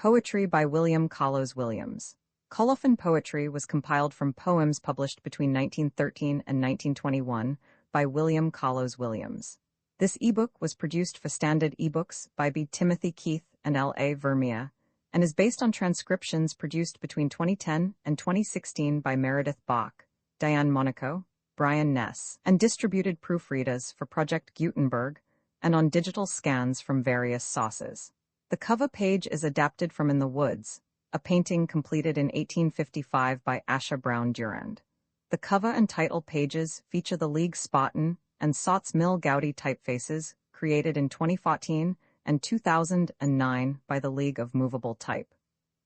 Poetry by William Carlos Williams. Colophon poetry was compiled from poems published between 1913 and 1921 by William Carlos Williams. This ebook was produced for Standard eBooks by B. Timothy Keith and L. A. Vermeer, and is based on transcriptions produced between 2010 and 2016 by Meredith Bach, Diane Monaco, Brian Ness, and distributed proofreaders for Project Gutenberg, and on digital scans from various sources. The cover page is adapted from In the Woods, a painting completed in 1855 by Asher Brown Durand. The cover and title pages feature the League Spartan and Sots Mill Gaudi typefaces created in 2014 and 2009 by the League of Movable Type.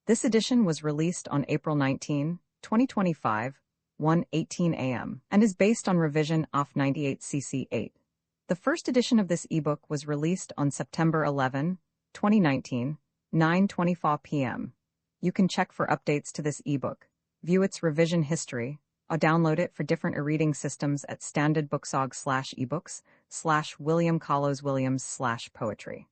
This edition was released on April 19, 2025, 1:18 a.m., and is based on revision of 98cc8. The first edition of this ebook was released on September 11, 2019, 9:24 p.m. You can check for updates to this ebook, view its revision history, or download it for different e-reading systems at standardbooksorg/ebooks/WilliamCarlosWilliams/poetry.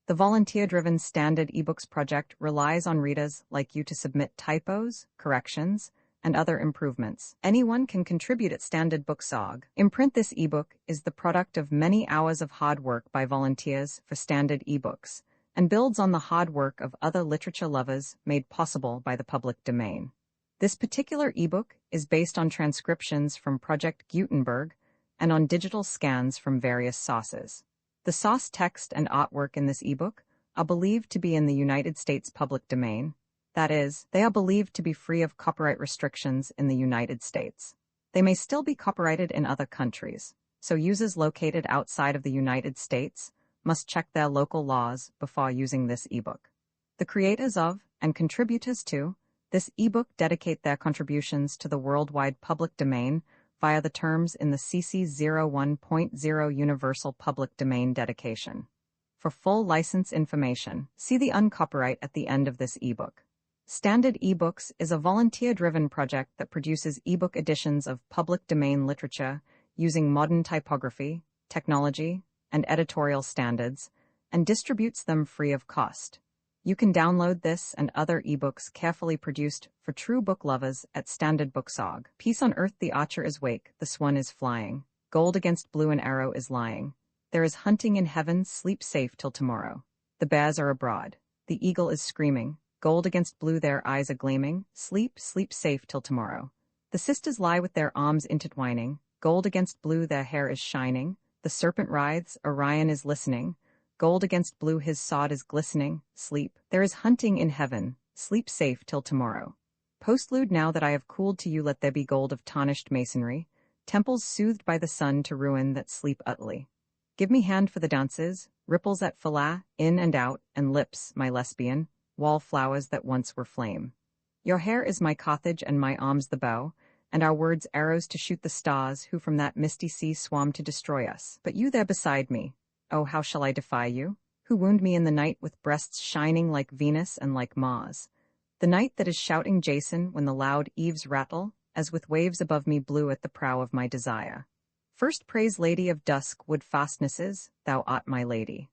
The volunteer-driven Standard eBooks project relies on readers like you to submit typos, corrections, and other improvements. Anyone can contribute at Standard Booksorg. Imprint this ebook is the product of many hours of hard work by volunteers for Standard eBooks, and builds on the hard work of other literature lovers made possible by the public domain. This particular ebook is based on transcriptions from Project Gutenberg and on digital scans from various sources. The source text and artwork in this ebook are believed to be in the United States public domain. That is, they are believed to be free of copyright restrictions in the United States. They may still be copyrighted in other countries, so users located outside of the United States must check their local laws before using this ebook. The creators of, and contributors to, this ebook dedicate their contributions to the worldwide public domain via the terms in the CC 01.0 Universal Public Domain Dedication. For full license information, see the uncopyright at the end of this ebook. Standard eBooks is a volunteer-driven project that produces ebook editions of public domain literature using modern typography, technology, and editorial standards, and distributes them free of cost. You can download this and other ebooks carefully produced for true book lovers at Standard Booksorg. Peace on earth, the archer is wake, the swan is flying. Gold against blue, an arrow is lying. There is hunting in heaven, sleep safe till tomorrow. The bears are abroad. The eagle is screaming. Gold against blue, their eyes are gleaming. Sleep, sleep safe till tomorrow. The sisters lie with their arms intertwining. Gold against blue, their hair is shining. The serpent writhes, Orion is listening. Gold against blue, his sword is glistening. Sleep, there is hunting in heaven. Sleep safe till tomorrow. Postlude, now that I have cooled to you, let there be gold of tarnished masonry. Temples soothed by the sun to ruin that sleep utterly. Give me hand for the dances, ripples at Fala, in and out, and lips, my lesbian, wallflowers that once were flame. Your hair is my Carthage and my arms the bow, and our words arrows to shoot the stars who from that misty sea swam to destroy us. But you there beside me, oh, how shall I defy you? Who wound me in the night with breasts shining like Venus and like Mars. The night that is shouting Jason when the loud eaves rattle, as with waves above me blew at the prow of my desire. First praise lady of dusk wood fastnesses, thou art my lady.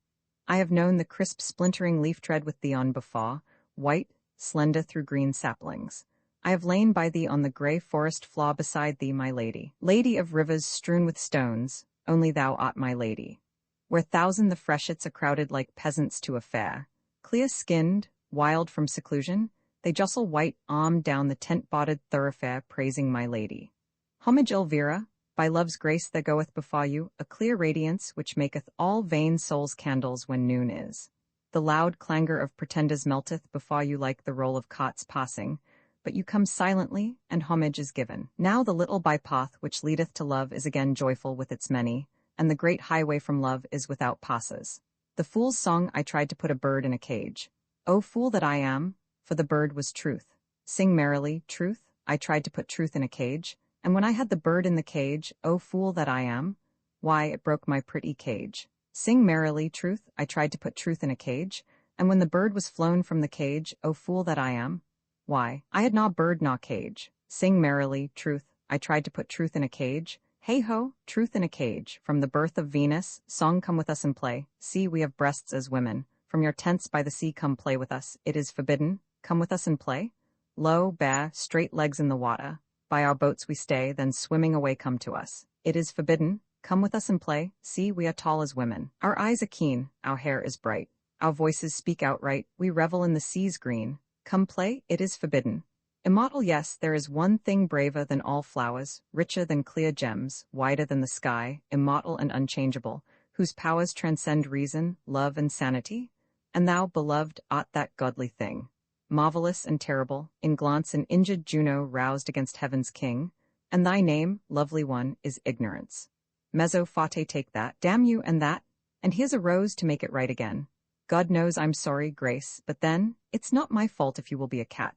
I have known the crisp splintering leaf tread with thee on before, white, slender through green saplings. I have lain by thee on the grey forest floor beside thee, my lady. Lady of rivers strewn with stones, only thou art my lady. Where thousand the freshets are crowded like peasants to a fair, clear-skinned, wild from seclusion, they jostle white-armed down the tent-boarded thoroughfare, praising my lady. Homage, Elvira, by love's grace there goeth before you a clear radiance which maketh all vain souls candles when noon is. The loud clangor of pretenders melteth before you like the roll of carts passing, but you come silently, and homage is given. Now the little bypath which leadeth to love is again joyful with its many, and the great highway from love is without passes. The fool's song, I tried to put a bird in a cage. O fool that I am, for the bird was truth. Sing merrily, truth, I tried to put truth in a cage, and when I had the bird in the cage, O fool that I am, why, it broke my pretty cage. Sing merrily, truth, I tried to put truth in a cage, and when the bird was flown from the cage, O fool that I am, why, I had naw bird naw cage. Sing merrily, truth, I tried to put truth in a cage. Hey-ho, truth in a cage, from the birth of Venus, song come with us and play. See, we have breasts as women, from your tents by the sea come play with us, it is forbidden, come with us and play? Lo, bare, straight legs in the water, by our boats we stay, then swimming away come to us. It is forbidden, come with us and play, see we are tall as women. Our eyes are keen, our hair is bright, our voices speak outright, we revel in the sea's green. Come play, it is forbidden. Immortal, yes, there is one thing braver than all flowers, richer than clear gems, wider than the sky, immortal and unchangeable, whose powers transcend reason, love, and sanity. And thou, beloved, art that godly thing. Marvelous and terrible, in glance an injured Juno roused against heaven's king, and thy name, lovely one, is ignorance. Mezzo fate, take that, damn you and that, and here's a rose to make it right again. God knows I'm sorry, Grace, but then, it's not my fault if you will be a cat.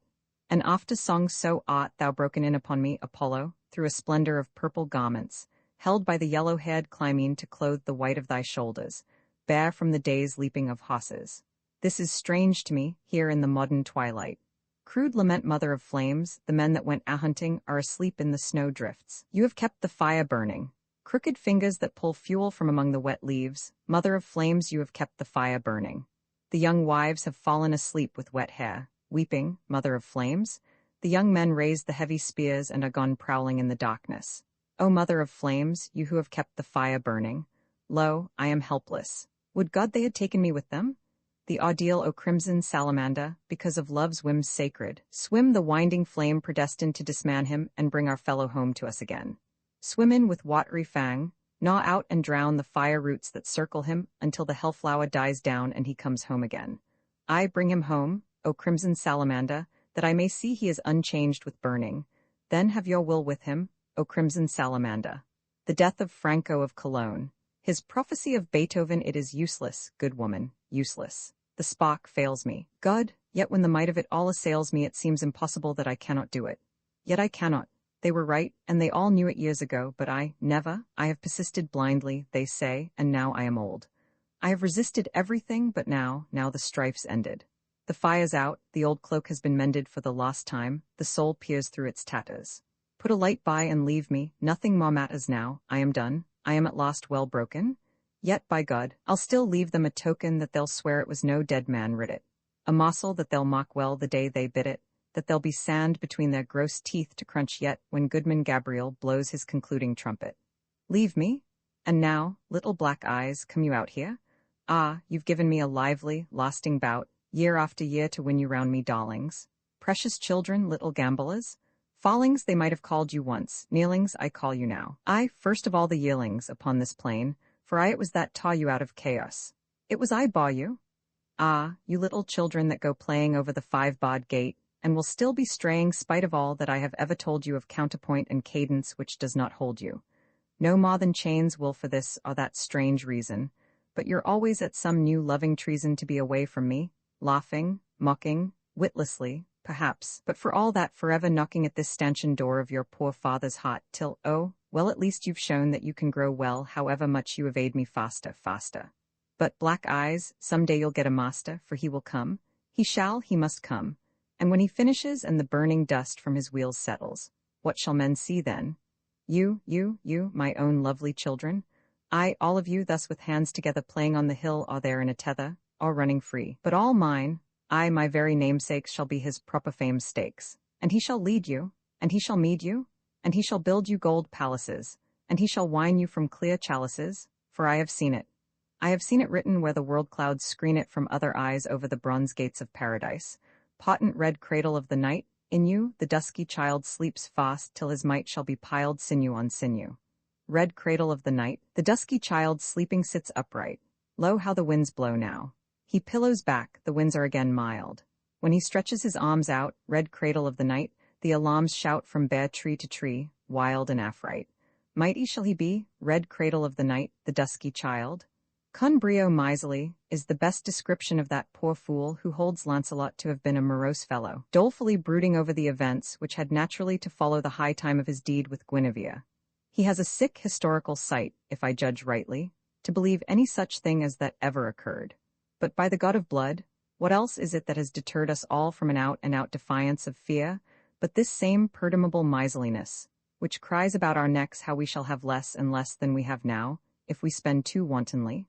And after song so art thou broken in upon me, Apollo, through a splendor of purple garments, held by the yellow-haired Clymene to clothe the white of thy shoulders, bare from the day's leaping of horses. This is strange to me, here in the modern twilight. Crude lament, mother of flames, the men that went a-hunting are asleep in the snow drifts. You have kept the fire burning. Crooked fingers that pull fuel from among the wet leaves, mother of flames, you have kept the fire burning. The young wives have fallen asleep with wet hair, weeping, mother of flames. The young men raise the heavy spears and are gone prowling in the darkness. O mother of flames, you who have kept the fire burning. Lo, I am helpless. Would God they had taken me with them? The ordeal, O crimson salamander, because of love's whims sacred, swim the winding flame predestined to disman him and bring our fellow home to us again. Swim in with watery fang, gnaw out and drown the fire roots that circle him until the hellflower dies down and he comes home again. I bring him home, O crimson salamander, that I may see he is unchanged with burning. Then have your will with him, O crimson salamander. The death of Franco of Cologne. His prophecy of Beethoven, it is useless, good woman, useless. The spark fails me. God, yet when the might of it all assails me it seems impossible that I cannot do it. Yet I cannot. They were right, and they all knew it years ago, but I, never, I have persisted blindly, they say, and now I am old. I have resisted everything, but now the strife's ended. The fire's out, the old cloak has been mended for the last time, the soul peers through its tatters. Put a light by and leave me, nothing more matters now, I am done, I am at last well broken. Yet, by God, I'll still leave them a token that they'll swear it was no dead man writ it. A morsel that they'll mock well the day they bit it, that there'll be sand between their gross teeth to crunch yet when Goodman Gabriel blows his concluding trumpet. Leave me? And now, little black eyes, come you out here? Ah, you've given me a lively, lasting bout, year after year to win you round me, darlings. Precious children, little gambolers. Fallings they might have called you once, kneelings I call you now. I, first of all the yearlings upon this plain, for I it was that taught you out of chaos. It was I bore you. Ah, you little children that go playing over the 5-barred gate, and will still be straying spite of all that I have ever told you of counterpoint and cadence which does not hold you. No more than chains will for this or that strange reason, but you're always at some new loving treason to be away from me, laughing, mocking, witlessly, perhaps, but for all that forever knocking at this stanchion door of your poor father's heart till, oh, well at least you've shown that you can grow well however much you evade me faster. But black eyes, some day you'll get a master, for he will come, he must come. And when he finishes and the burning dust from his wheels settles, what shall men see then? You, my own lovely children, I, all of you thus with hands together playing on the hill or there in a tether, or running free, but all mine, I, my very namesakes shall be his proper fame's stakes, and he shall lead you, and he shall mead you, and he shall build you gold palaces, and he shall wine you from clear chalices, for I have seen it. I have seen it written where the world clouds screen it from other eyes over the bronze gates of paradise. Potent red cradle of the night, in you the dusky child sleeps fast till his might shall be piled sinew on sinew. Red cradle of the night, the dusky child sleeping sits upright. Lo, how the winds blow now. He pillows back, the winds are again mild. When he stretches his arms out, red cradle of the night, the alarms shout from bare tree to tree, wild and afrite. Mighty shall he be, red cradle of the night, the dusky child. Con brio miserly is the best description of that poor fool who holds Lancelot to have been a morose fellow, dolefully brooding over the events which had naturally to follow the high time of his deed with Guinevere. He has a sick historical sight, if I judge rightly, to believe any such thing as that ever occurred. But by the god of blood, what else is it that has deterred us all from an out-and-out defiance of fear, but this same perdurable miserliness, which cries about our necks how we shall have less and less than we have now, if we spend too wantonly?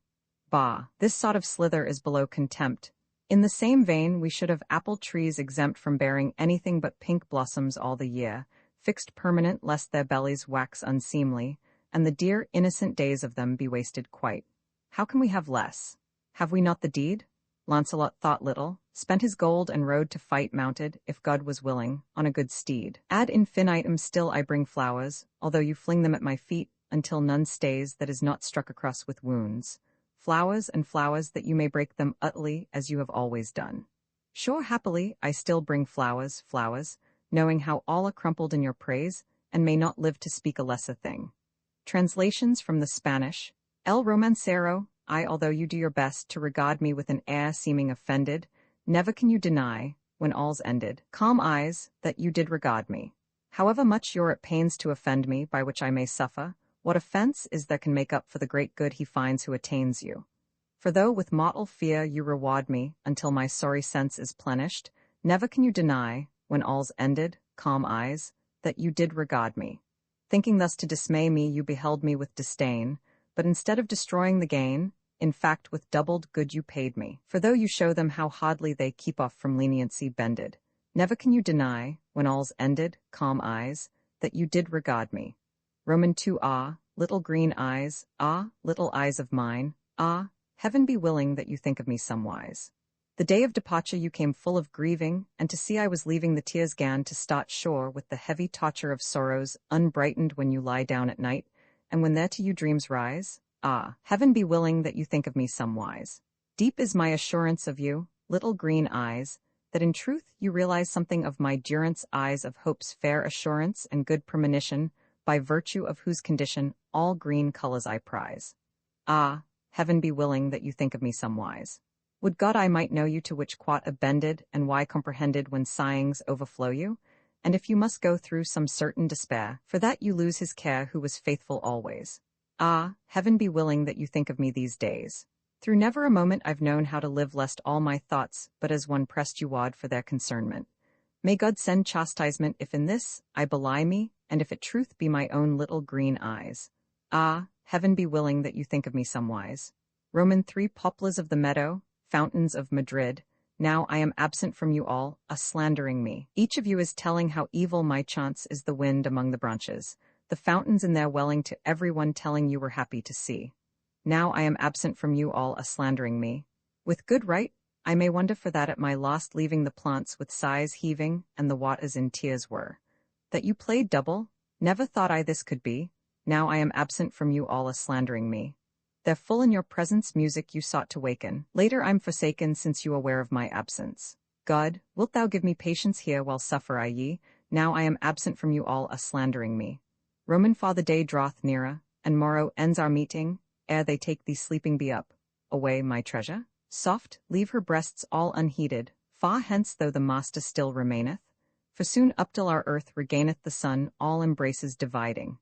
Bah, this sort of slither is below contempt. In the same vein, we should have apple trees exempt from bearing anything but pink blossoms all the year, fixed permanent lest their bellies wax unseemly, and the dear innocent days of them be wasted quite. How can we have less? Have we not the deed? Launcelot thought little, spent his gold and rode to fight mounted, if God was willing, on a good steed. Ad infinitum still I bring flowers, although you fling them at my feet, until none stays that is not struck across with wounds. Flowers and flowers that you may break them utterly as you have always done. Sure happily I still bring flowers, flowers, knowing how all are crumpled in your praise, and may not live to speak a lesser thing. Translations from the Spanish. El romancero, I, although you do your best to regard me with an air seeming offended, never can you deny, when all's ended, calm eyes, that you did regard me. However much you're at pains to offend me, by which I may suffer, what offense is there can make up for the great good he finds who attains you? For though with mortal fear you reward me, until my sorry sense is plenished, never can you deny, when all's ended, calm eyes, that you did regard me. Thinking thus to dismay me, you beheld me with disdain, but instead of destroying the gain, in fact with doubled good you paid me. For though you show them how hardly they keep off from leniency bended, never can you deny, when all's ended, calm eyes, that you did regard me. Roman 2 Ah, little green eyes, ah, little eyes of mine, ah, heaven be willing that you think of me somewise. The day of departure you came full of grieving, and to see I was leaving the tears gan to start shore with the heavy torture of sorrows unbrightened when you lie down at night, and when there to you dreams rise, ah, heaven be willing that you think of me somewise. Deep is my assurance of you, little green eyes, that in truth you realize something of my durance eyes of hope's fair assurance and good premonition, by virtue of whose condition all green colors I prize. Ah, heaven be willing that you think of me somewise. Would God I might know you to which quot abended, and why comprehended when sighings overflow you, and if you must go through some certain despair, for that you lose his care who was faithful always. Ah, heaven be willing that you think of me these days. Through never a moment I've known how to live lest all my thoughts but as one pressed you wad for their concernment. May God send chastisement if in this I belie me, and if it truth be my own little green eyes. Ah, heaven be willing that you think of me somewise. Roman 3 Poplars of the meadow, fountains of Madrid, now I am absent from you all, a slandering me. Each of you is telling how evil my chance is the wind among the branches, the fountains in their welling to every one telling you were happy to see. Now I am absent from you all, a slandering me. With good right, I may wonder for that at my lost leaving the plants with sighs heaving, and the waters in tears were. That you played double, never thought I this could be, now I am absent from you all, a slandering me. They're full in your presence music you sought to waken, later I'm forsaken since you aware of my absence. God, wilt thou give me patience here while suffer I ye, now I am absent from you all, a slandering me. Roman 4 The day draweth nearer, and morrow ends our meeting, ere they take thee sleeping be up, away my treasure. Soft, leave her breasts all unheeded, far hence though the master still remaineth, for soon up till our earth regaineth the sun all embraces dividing.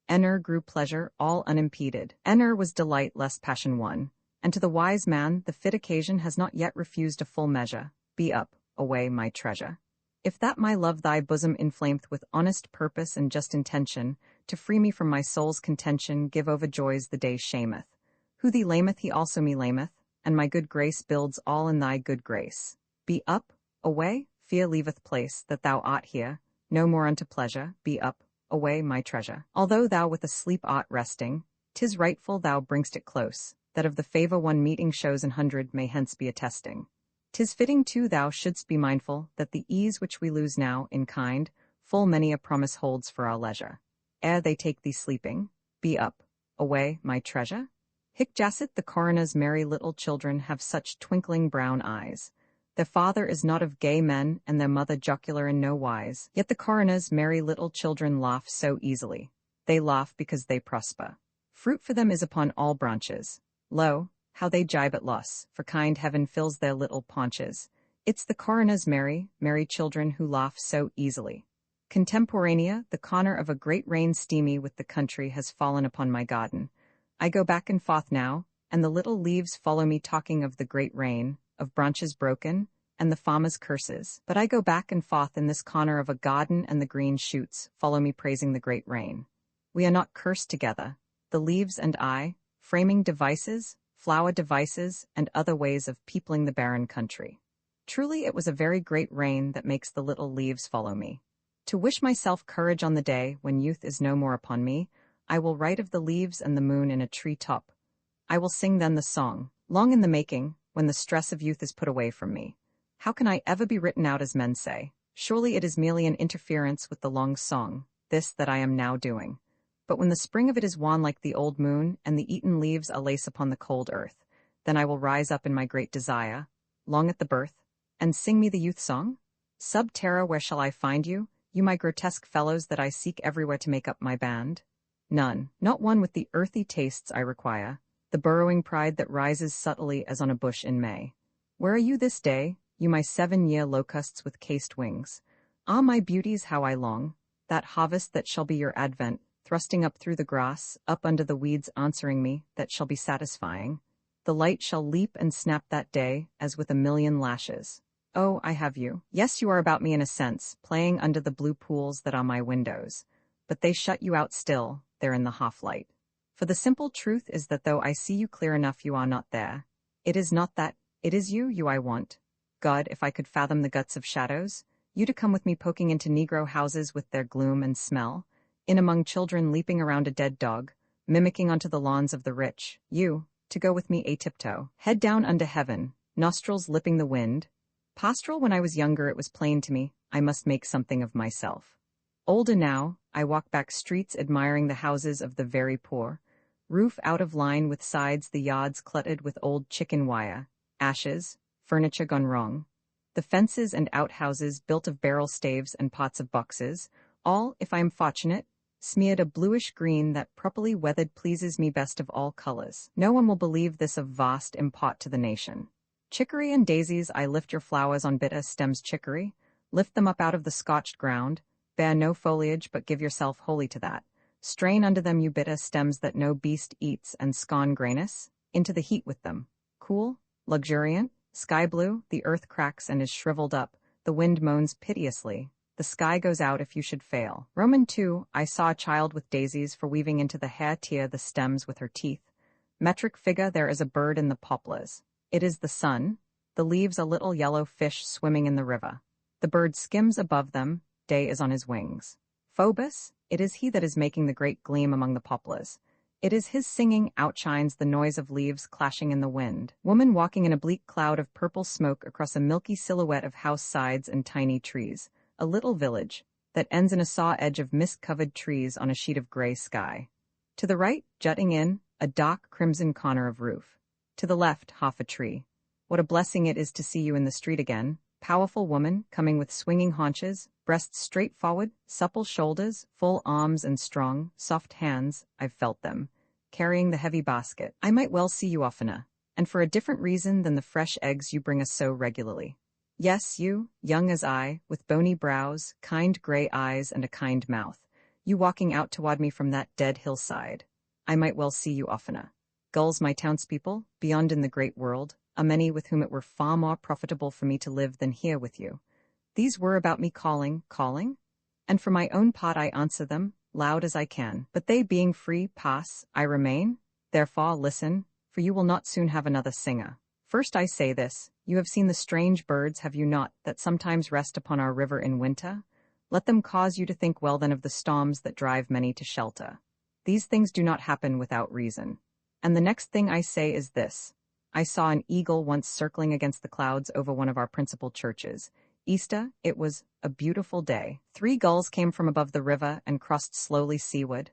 Enner grew pleasure all unimpeded, Enner was delight lest passion won, and to the wise man the fit occasion has not yet refused a full measure, be up, away my treasure. If that my love thy bosom inflameth with honest purpose and just intention, to free me from my soul's contention give over joys the day shameth. Who thee lameth he also me lameth, and my good grace builds all in thy good grace. Be up, away, fear leaveth place, that thou art here, no more unto pleasure, be up, away my treasure. Although thou with a sleep art resting, 'tis rightful thou bringst it close, that of the favor one meeting shows 100 may hence be attesting. 'Tis fitting too thou shouldst be mindful, that the ease which we lose now, in kind, full many a promise holds for our leisure. Ere they take thee sleeping, be up, away my treasure. Hic jacet the coroner's merry little children have such twinkling brown eyes. Their father is not of gay men, and their mother jocular in no wise. Yet the coroner's merry little children laugh so easily. They laugh because they prosper. Fruit for them is upon all branches. Lo, how they jibe at loss, for kind heaven fills their little paunches. It's the coroner's merry, merry children who laugh so easily. Contemporanea, the corner of a great rain steamy with the country has fallen upon my garden. I go back and forth now, and the little leaves follow me talking of the great rain, of branches broken, and the farmer's curses. But I go back and forth in this corner of a garden, and the green shoots follow me praising the great rain. We are not cursed together, the leaves and I, framing devices, flower devices, and other ways of peopling the barren country. Truly it was a very great rain that makes the little leaves follow me. To wish myself courage on the day when youth is no more upon me, I will write of the leaves and the moon in a tree top. I will sing then the song, long in the making, when the stress of youth is put away from me. How can I ever be written out as men say? Surely it is merely an interference with the long song, this that I am now doing. But when the spring of it is wan like the old moon, and the eaten leaves a lace upon the cold earth, then I will rise up in my great desire, long at the birth, and sing me the youth song? Sub terra, where shall I find you, you my grotesque fellows that I seek everywhere to make up my band? None, not one with the earthy tastes I require, the burrowing pride that rises subtly as on a bush in May. Where are you this day, you my 7-year locusts with cased wings? Ah, my beauties, how I long, that harvest that shall be your advent, thrusting up through the grass, up under the weeds answering me, that shall be satisfying. The light shall leap and snap that day, as with a million lashes. Oh, I have you. Yes, you are about me in a sense, playing under the blue pools that are my windows. But they shut you out still, there in the half-light. For the simple truth is that though I see you clear enough, you are not there. It is not that, it is you I want. God, if I could fathom the guts of shadows, you to come with me poking into Negro houses with their gloom and smell, in among children leaping around a dead dog, mimicking onto the lawns of the rich, you, to go with me a-tiptoe, head down unto heaven, nostrils lipping the wind. Pastoral when I was younger it was plain to me, I must make something of myself. Older now, I walk back streets admiring the houses of the very poor, roof out of line with sides, the yards cluttered with old chicken wire, ashes, furniture gone wrong. The fences and outhouses built of barrel staves and pots of boxes, all, if I am fortunate, smeared a bluish green that properly weathered pleases me best of all colors. No one will believe this of vast import to the nation. Chicory and daisies, I lift your flowers on bitter stems chicory, lift them up out of the scotched ground, bear no foliage but give yourself wholly to that. Strain under them you bitter stems that no beast eats and scorn grayness, into the heat with them. Cool, luxuriant, sky blue, the earth cracks and is shriveled up, the wind moans piteously, the sky goes out if you should fail. Roman 2, I saw a child with daisies for weaving into the hair tear the stems with her teeth. Metric figure, there is a bird in the poplars. It is the sun, the leaves a little yellow fish swimming in the river. The bird skims above them, day is on his wings. Phoebus, it is he that is making the great gleam among the poplars. It is his singing outshines the noise of leaves clashing in the wind. Woman walking in a bleak cloud of purple smoke across a milky silhouette of house sides and tiny trees. A little village, that ends in a saw edge of mist-covered trees on a sheet of gray sky. To the right, jutting in, a dark crimson corner of roof. To the left, half a tree. What a blessing it is to see you in the street again. Powerful woman, coming with swinging haunches, breasts straight forward, supple shoulders, full arms and strong, soft hands, I've felt them, carrying the heavy basket. I might well see you oftener, and for a different reason than the fresh eggs you bring us so regularly. Yes, you, young as I, with bony brows, kind gray eyes and a kind mouth, you walking out toward me from that dead hillside. I might well see you oftener. Gulls, my townspeople, beyond in the great world, are many with whom it were far more profitable for me to live than here with you. These were about me calling, and for my own part I answer them, loud as I can. But they being free, pass, I remain, therefore listen, for you will not soon have another singer. First I say this, you have seen the strange birds, have you not, that sometimes rest upon our river in winter? Let them cause you to think well then of the storms that drive many to shelter. These things do not happen without reason. And the next thing I say is this. I saw an eagle once circling against the clouds over one of our principal churches. Easter, it was a beautiful day. 3 gulls came from above the river and crossed slowly seaward.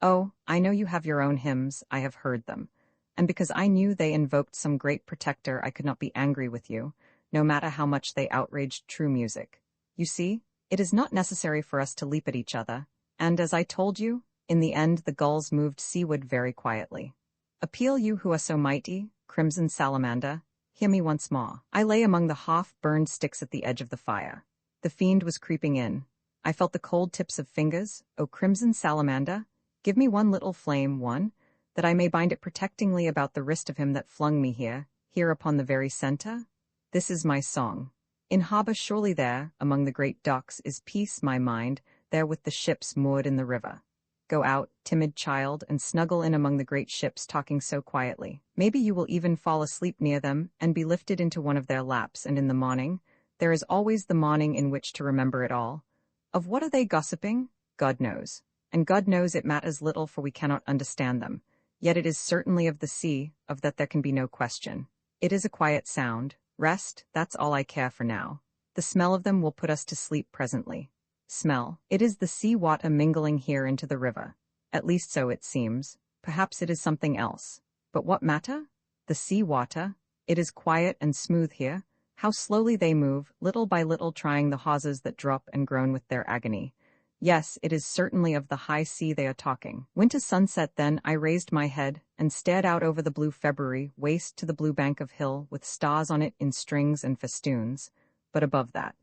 Oh, I know you have your own hymns, I have heard them. And because I knew they invoked some great protector, I could not be angry with you, no matter how much they outraged true music. You see, it is not necessary for us to leap at each other, and as I told you, in the end the gulls moved seaward very quietly. Appeal you who are so mighty, crimson salamander, hear me once more. I lay among the half-burned sticks at the edge of the fire. The fiend was creeping in. I felt the cold tips of fingers. O crimson salamander, give me one little flame, one, that I may bind it protectingly about the wrist of him that flung me here upon the very center. This is my song. In harbor surely there, among the great docks, is peace, my mind, there with the ships moored in the river. Go out, timid child, and snuggle in among the great ships talking so quietly. Maybe you will even fall asleep near them and be lifted into one of their laps, and in the morning, there is always the morning in which to remember it all. Of what are they gossiping? God knows. And God knows it matters little, for we cannot understand them. Yet it is certainly of the sea, of that there can be no question. It is a quiet sound. Rest, that's all I care for now. The smell of them will put us to sleep presently. Smell. It is the sea water mingling here into the river. At least so it seems. Perhaps it is something else. But what matter? The sea water. It is quiet and smooth here. How slowly they move, little by little trying the hawsers that drop and groan with their agony. Yes, it is certainly of the high sea they are talking. Winter sunset then, I raised my head and stared out over the blue February waste to the blue bank of hill with stars on it in strings and festoons. But above that,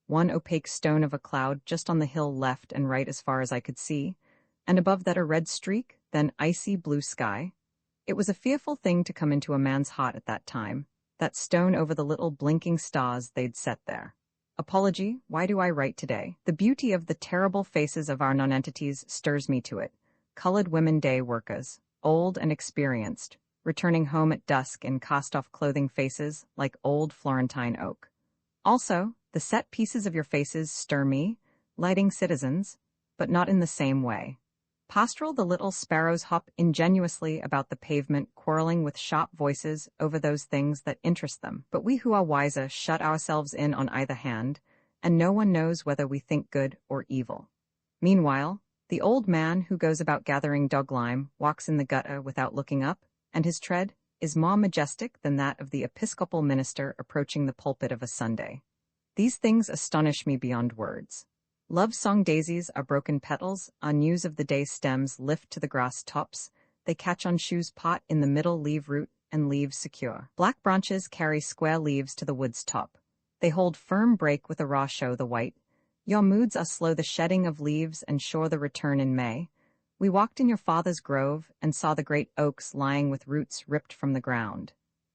one opaque stone of a cloud just on the hill left and right as far as I could see, and above that a red streak, then icy blue sky. It was a fearful thing to come into a man's heart at that time, that stone over the little blinking stars they'd set there. Apology, why do I write today? The beauty of the terrible faces of our nonentities stirs me to it. Colored women day workers, old and experienced, returning home at dusk in cast-off clothing faces like old Florentine oak. Also, the set pieces of your faces stir me, lighting citizens, but not in the same way. Pastoral, the little sparrows hop ingenuously about the pavement, quarreling with sharp voices over those things that interest them. But we who are wiser shut ourselves in on either hand, and no one knows whether we think good or evil. Meanwhile, the old man who goes about gathering dog-lime walks in the gutter without looking up, and his tread is more majestic than that of the Episcopal minister approaching the pulpit of a Sunday. These things astonish me beyond words. Love-song daisies are broken petals, on news of the day stems lift to the grass tops, they catch on shoes pot in the middle leave root and leaves secure. Black branches carry square leaves to the wood's top. They hold firm break with a raw show the white. Your moods are slow the shedding of leaves and sure the return in May. We walked in your father's grove and saw the great oaks lying with roots ripped from the ground.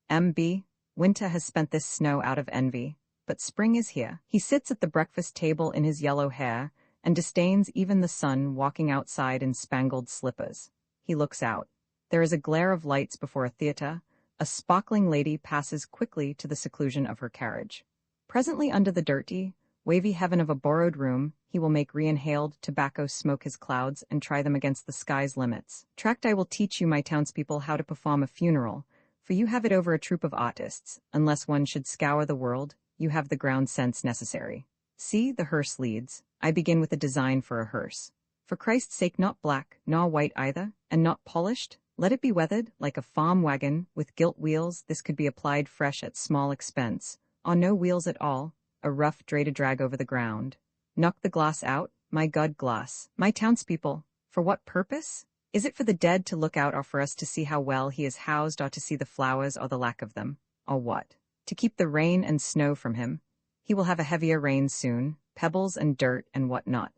M.B. Winter has spent this snow out of envy. But spring is here. He sits at the breakfast table in his yellow hair, and disdains even the sun walking outside in spangled slippers. He looks out. There is a glare of lights before a theatre. A sparkling lady passes quickly to the seclusion of her carriage. Presently under the dirty, wavy heaven of a borrowed room, he will make re-inhaled tobacco smoke his clouds and try them against the sky's limits. Tract, I will teach you, my townspeople, how to perform a funeral, for you have it over a troupe of artists. Unless one should scour the world, you have the ground sense necessary. See, the hearse leads. I begin with a design for a hearse. For Christ's sake, not black, nor white either, and not polished. Let it be weathered, like a farm wagon, with gilt wheels. This could be applied fresh at small expense, or no wheels at all, a rough dray to drag over the ground. Knock the glass out, my God, glass. My townspeople, for what purpose? Is it for the dead to look out, or for us to see how well he is housed, or to see the flowers or the lack of them, or what? To keep the rain and snow from him. He will have a heavier rain soon, pebbles and dirt and what not.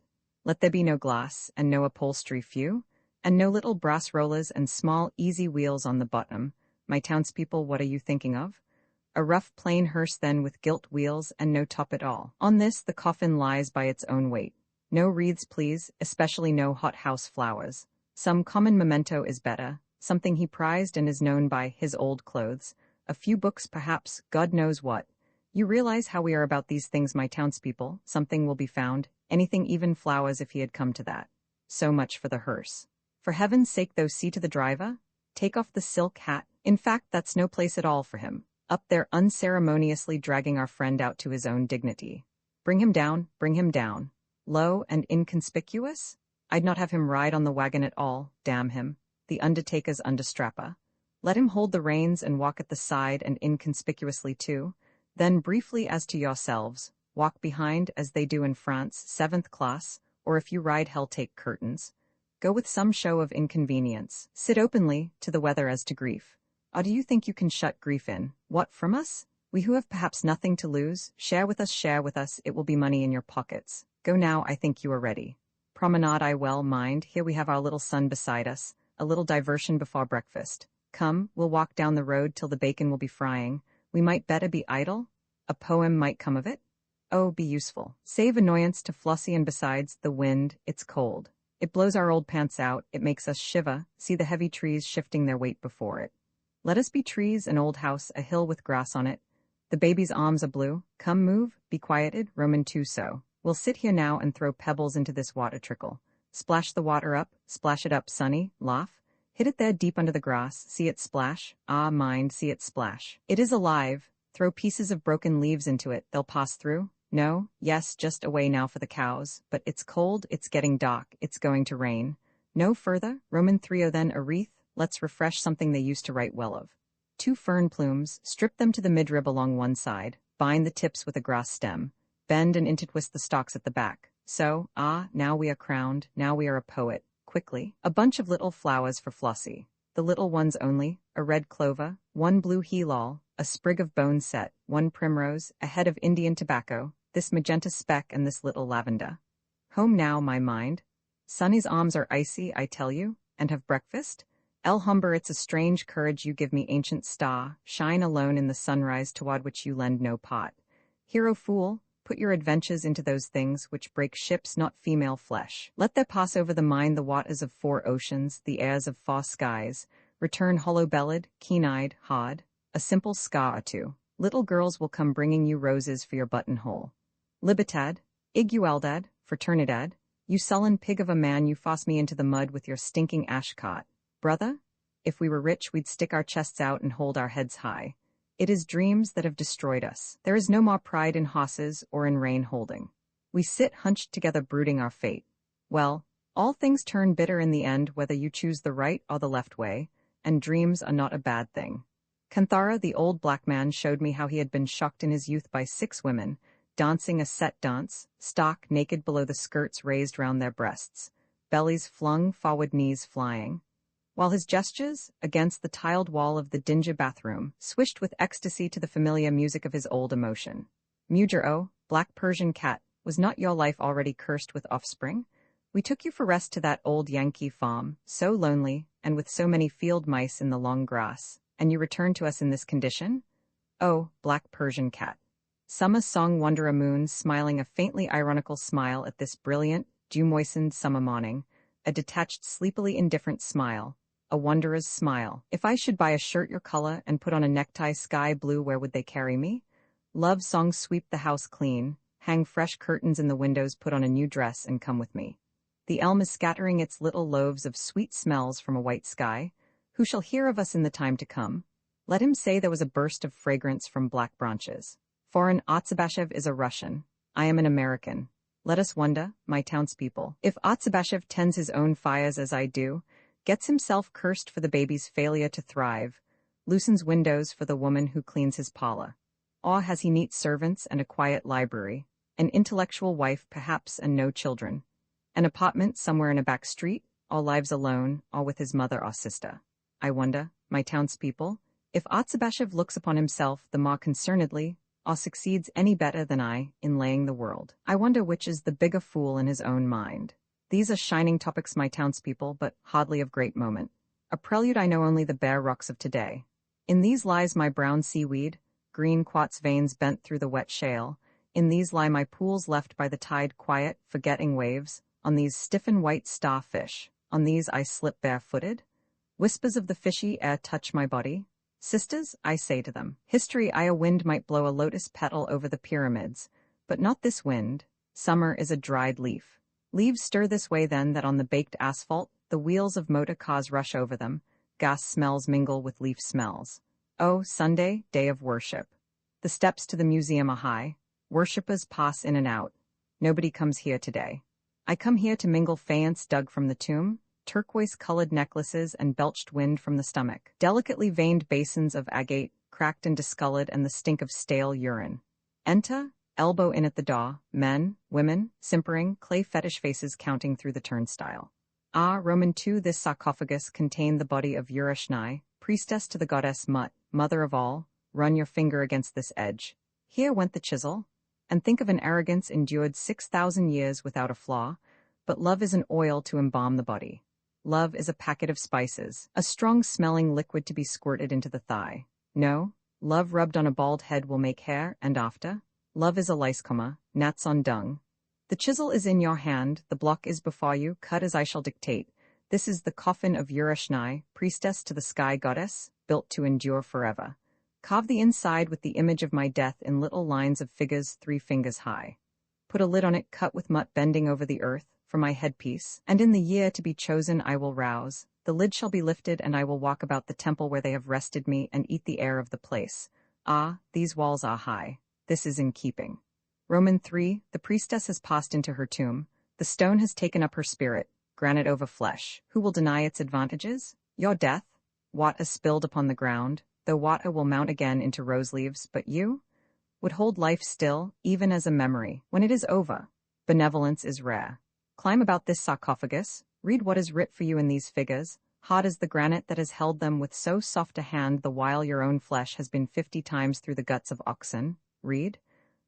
Let there be no glass, and no upholstery few, and no little brass rollers and small easy wheels on the bottom. My townspeople, what are you thinking of? A rough plain hearse then with gilt wheels and no top at all. On this the coffin lies by its own weight. No wreaths, please, especially no hothouse flowers. Some common memento is better, something he prized and is known by his old clothes. A few books, perhaps, God knows what. You realize how we are about these things, my townspeople. Something will be found, anything, even flowers, if he had come to that. So much for the hearse. For heaven's sake, though, see to the driver. Take off the silk hat. In fact, that's no place at all for him. Up there unceremoniously dragging our friend out to his own dignity. Bring him down, bring him down. Low and inconspicuous? I'd not have him ride on the wagon at all, damn him. The undertaker's understrapper. Let him hold the reins and walk at the side, and inconspicuously too. Then briefly as to yourselves, walk behind as they do in France, 7th class, or if you ride hell, take curtains. Go with some show of inconvenience. Sit openly to the weather as to grief. Or do you think you can shut grief in? What, from us? We who have perhaps nothing to lose? Share with us, it will be money in your pockets. Go now, I think you are ready. Promenade, I well mind, here we have our little son beside us, a little diversion before breakfast. Come, we'll walk down the road till the bacon will be frying. We might better be idle. A poem might come of it. Oh, be useful. Save annoyance to Flossie, and besides, the wind, it's cold. It blows our old pants out, it makes us shiver, see the heavy trees shifting their weight before it. Let us be trees, an old house, a hill with grass on it. The baby's arms are blue. Come move, be quieted, Roman 2 so. We'll sit here now and throw pebbles into this water trickle. Splash the water up, splash it up, Sonny, laugh. Hit it there deep under the grass, see it splash, ah, mind, see it splash. It is alive. Throw pieces of broken leaves into it, they'll pass through. No, yes, just away now for the cows, but it's cold, it's getting dark, it's going to rain. No further, Roman 3 then a wreath, let's refresh something they used to write well of. 2 fern plumes, strip them to the midrib along one side, bind the tips with a grass stem, bend and intertwist the stalks at the back. So, ah, now we are crowned, now we are a poet. Quickly, a bunch of little flowers for Flossie. The little ones only, a red clover, 1 blue helal, a sprig of bone set, 1 primrose, a head of Indian tobacco, this magenta speck and this little lavender. Home now, my mind. Sonny's arms are icy, I tell you, and have breakfast? El Humber, it's a strange courage you give me, ancient star, shine alone in the sunrise toward which you lend no pot. Hero fool, put your adventures into those things which break ships, not female flesh. Let there pass over the mind the waters of 4 oceans, the airs of far skies. Return hollow-bellied, keen-eyed, hard, a simple scar or 2. Little girls will come bringing you roses for your buttonhole. Libertad, Igualdad, Fraternidad, you sullen pig of a man, you foss me into the mud with your stinking ashcot. Brother, if we were rich we'd stick our chests out and hold our heads high. It is dreams that have destroyed us. There is no more pride in hosses or in rein holding. We sit hunched together brooding our fate. Well, all things turn bitter in the end whether you choose the right or the left way, and dreams are not a bad thing. Kanthara, the old black man, showed me how he had been shocked in his youth by 6 women, dancing a set dance, stark naked below the skirts raised round their breasts, bellies flung, forward knees flying, while his gestures, against the tiled wall of the dingy bathroom, swished with ecstasy to the familiar music of his old emotion. Mujer, black Persian cat, was not your life already cursed with offspring? We took you for rest to that old Yankee farm, so lonely, and with so many field mice in the long grass, and you returned to us in this condition? Oh, black Persian cat. Summer song wonder a moon smiling a faintly ironical smile at this brilliant, dew-moistened summer morning, a detached sleepily indifferent smile, a wanderer's smile. If I should buy a shirt your color and put on a necktie sky blue, where would they carry me? Love songs sweep the house clean, hang fresh curtains in the windows, put on a new dress and come with me. The elm is scattering its little loaves of sweet smells from a white sky. Who shall hear of us in the time to come? Let him say there was a burst of fragrance from black branches. Foreign Otsabashev is a Russian. I am an American. Let us wonder, my townspeople, if Otsabashev tends his own fires as I do, gets himself cursed for the baby's failure to thrive, loosens windows for the woman who cleans his parlor. Or has he neat servants and a quiet library, an intellectual wife perhaps and no children, an apartment somewhere in a back street, or lives alone, or with his mother or sister? I wonder, my townspeople, if Otsabashev looks upon himself the more concernedly, or succeeds any better than I in laying the world. I wonder which is the bigger fool in his own mind. These are shining topics, my townspeople, but hardly of great moment. A prelude I know only the bare rocks of today. In these lies my brown seaweed, green quartz veins bent through the wet shale. In these lie my pools left by the tide, quiet, forgetting waves. On these stiffen white starfish. On these I slip barefooted. Whispers of the fishy air touch my body. Sisters, I say to them, history I a wind might blow a lotus petal over the pyramids, but not this wind. Summer is a dried leaf. Leaves stir this way then that on the baked asphalt, the wheels of motor cars rush over them, gas smells mingle with leaf smells. Oh, Sunday, day of worship. The steps to the museum are high. Worshippers pass in and out. Nobody comes here today. I come here to mingle faience dug from the tomb, turquoise-colored necklaces and belched wind from the stomach, delicately veined basins of agate, cracked and discolored, and the stink of stale urine. Enta, elbow in at the door, men, women, simpering, clay fetish faces counting through the turnstile. Ah, Roman 2, this sarcophagus contained the body of Urashnai, priestess to the goddess Mut, mother of all. Run your finger against this edge. Here went the chisel, and think of an arrogance endured 6,000 years without a flaw, but love is an oil to embalm the body. Love is a packet of spices, a strong-smelling liquid to be squirted into the thigh. No, love rubbed on a bald head will make hair, and after. Love is a lice coma, gnats on dung. The chisel is in your hand, the block is before you, cut as I shall dictate. This is the coffin of Urashnai, priestess to the sky goddess, built to endure forever. Carve the inside with the image of my death in little lines of figures 3 fingers high. Put a lid on it cut with mut bending over the earth, for my headpiece, and in the year to be chosen I will rouse. The lid shall be lifted and I will walk about the temple where they have rested me and eat the air of the place. Ah, these walls are high. This is in keeping. Roman 3, the priestess has passed into her tomb. The stone has taken up her spirit, granite over flesh. Who will deny its advantages? Your death? Water spilled upon the ground, though water will mount again into rose leaves, but you? Would hold life still, even as a memory. When it is over, benevolence is rare. Climb about this sarcophagus, read what is writ for you in these figures, hard as the granite that has held them with so soft a hand the while your own flesh has been 50 times through the guts of oxen. Read.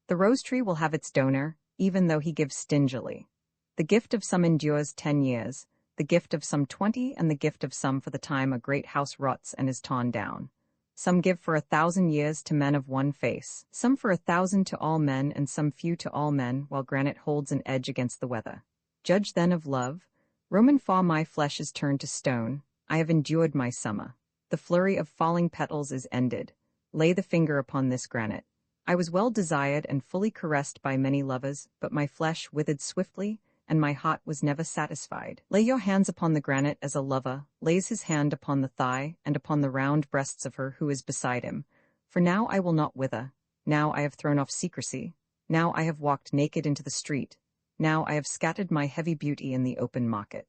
The rose tree will have its donor, even though he gives stingily. The gift of some endures 10 years, the gift of some 20, and the gift of some for the time a great house rots and is torn down. Some give for 1,000 years to men of one face, some for 1,000 to all men, and some few to all men, while granite holds an edge against the weather. Judge then of love. Roman 4, my flesh is turned to stone. I have endured my summer. The flurry of falling petals is ended. Lay the finger upon this granite. I was well desired and fully caressed by many lovers, but my flesh withered swiftly, and my heart was never satisfied. Lay your hands upon the granite as a lover lays his hand upon the thigh and upon the round breasts of her who is beside him. For now I will not wither. Now I have thrown off secrecy. Now I have walked naked into the street. Now I have scattered my heavy beauty in the open market.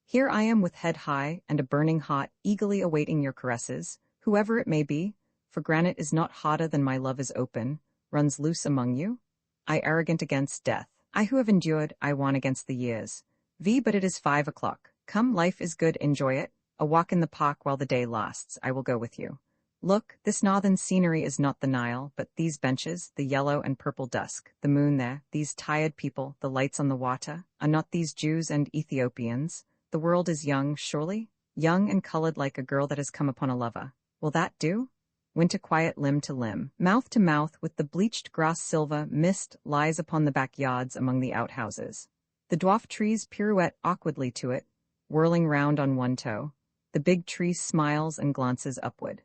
Here I am with head high and a burning heart, eagerly awaiting your caresses, whoever it may be, for granite is not harder than my love is open, runs loose among you. I arrogant against death. I who have endured, I won against the years. But it is 5 o'clock. Come, life is good, enjoy it. A walk in the park while the day lasts, I will go with you. Look, this northern scenery is not the Nile, but these benches, the yellow and purple dusk, the moon there, these tired people, the lights on the water, are not these Jews and Ethiopians? The world is young, surely? Young and colored like a girl that has come upon a lover. Will that do? Winter quiet limb to mouth with the bleached grass silver mist lies upon the backyards among the outhouses. The dwarf trees pirouette awkwardly to it, whirling round on one toe. The big tree smiles and glances upward.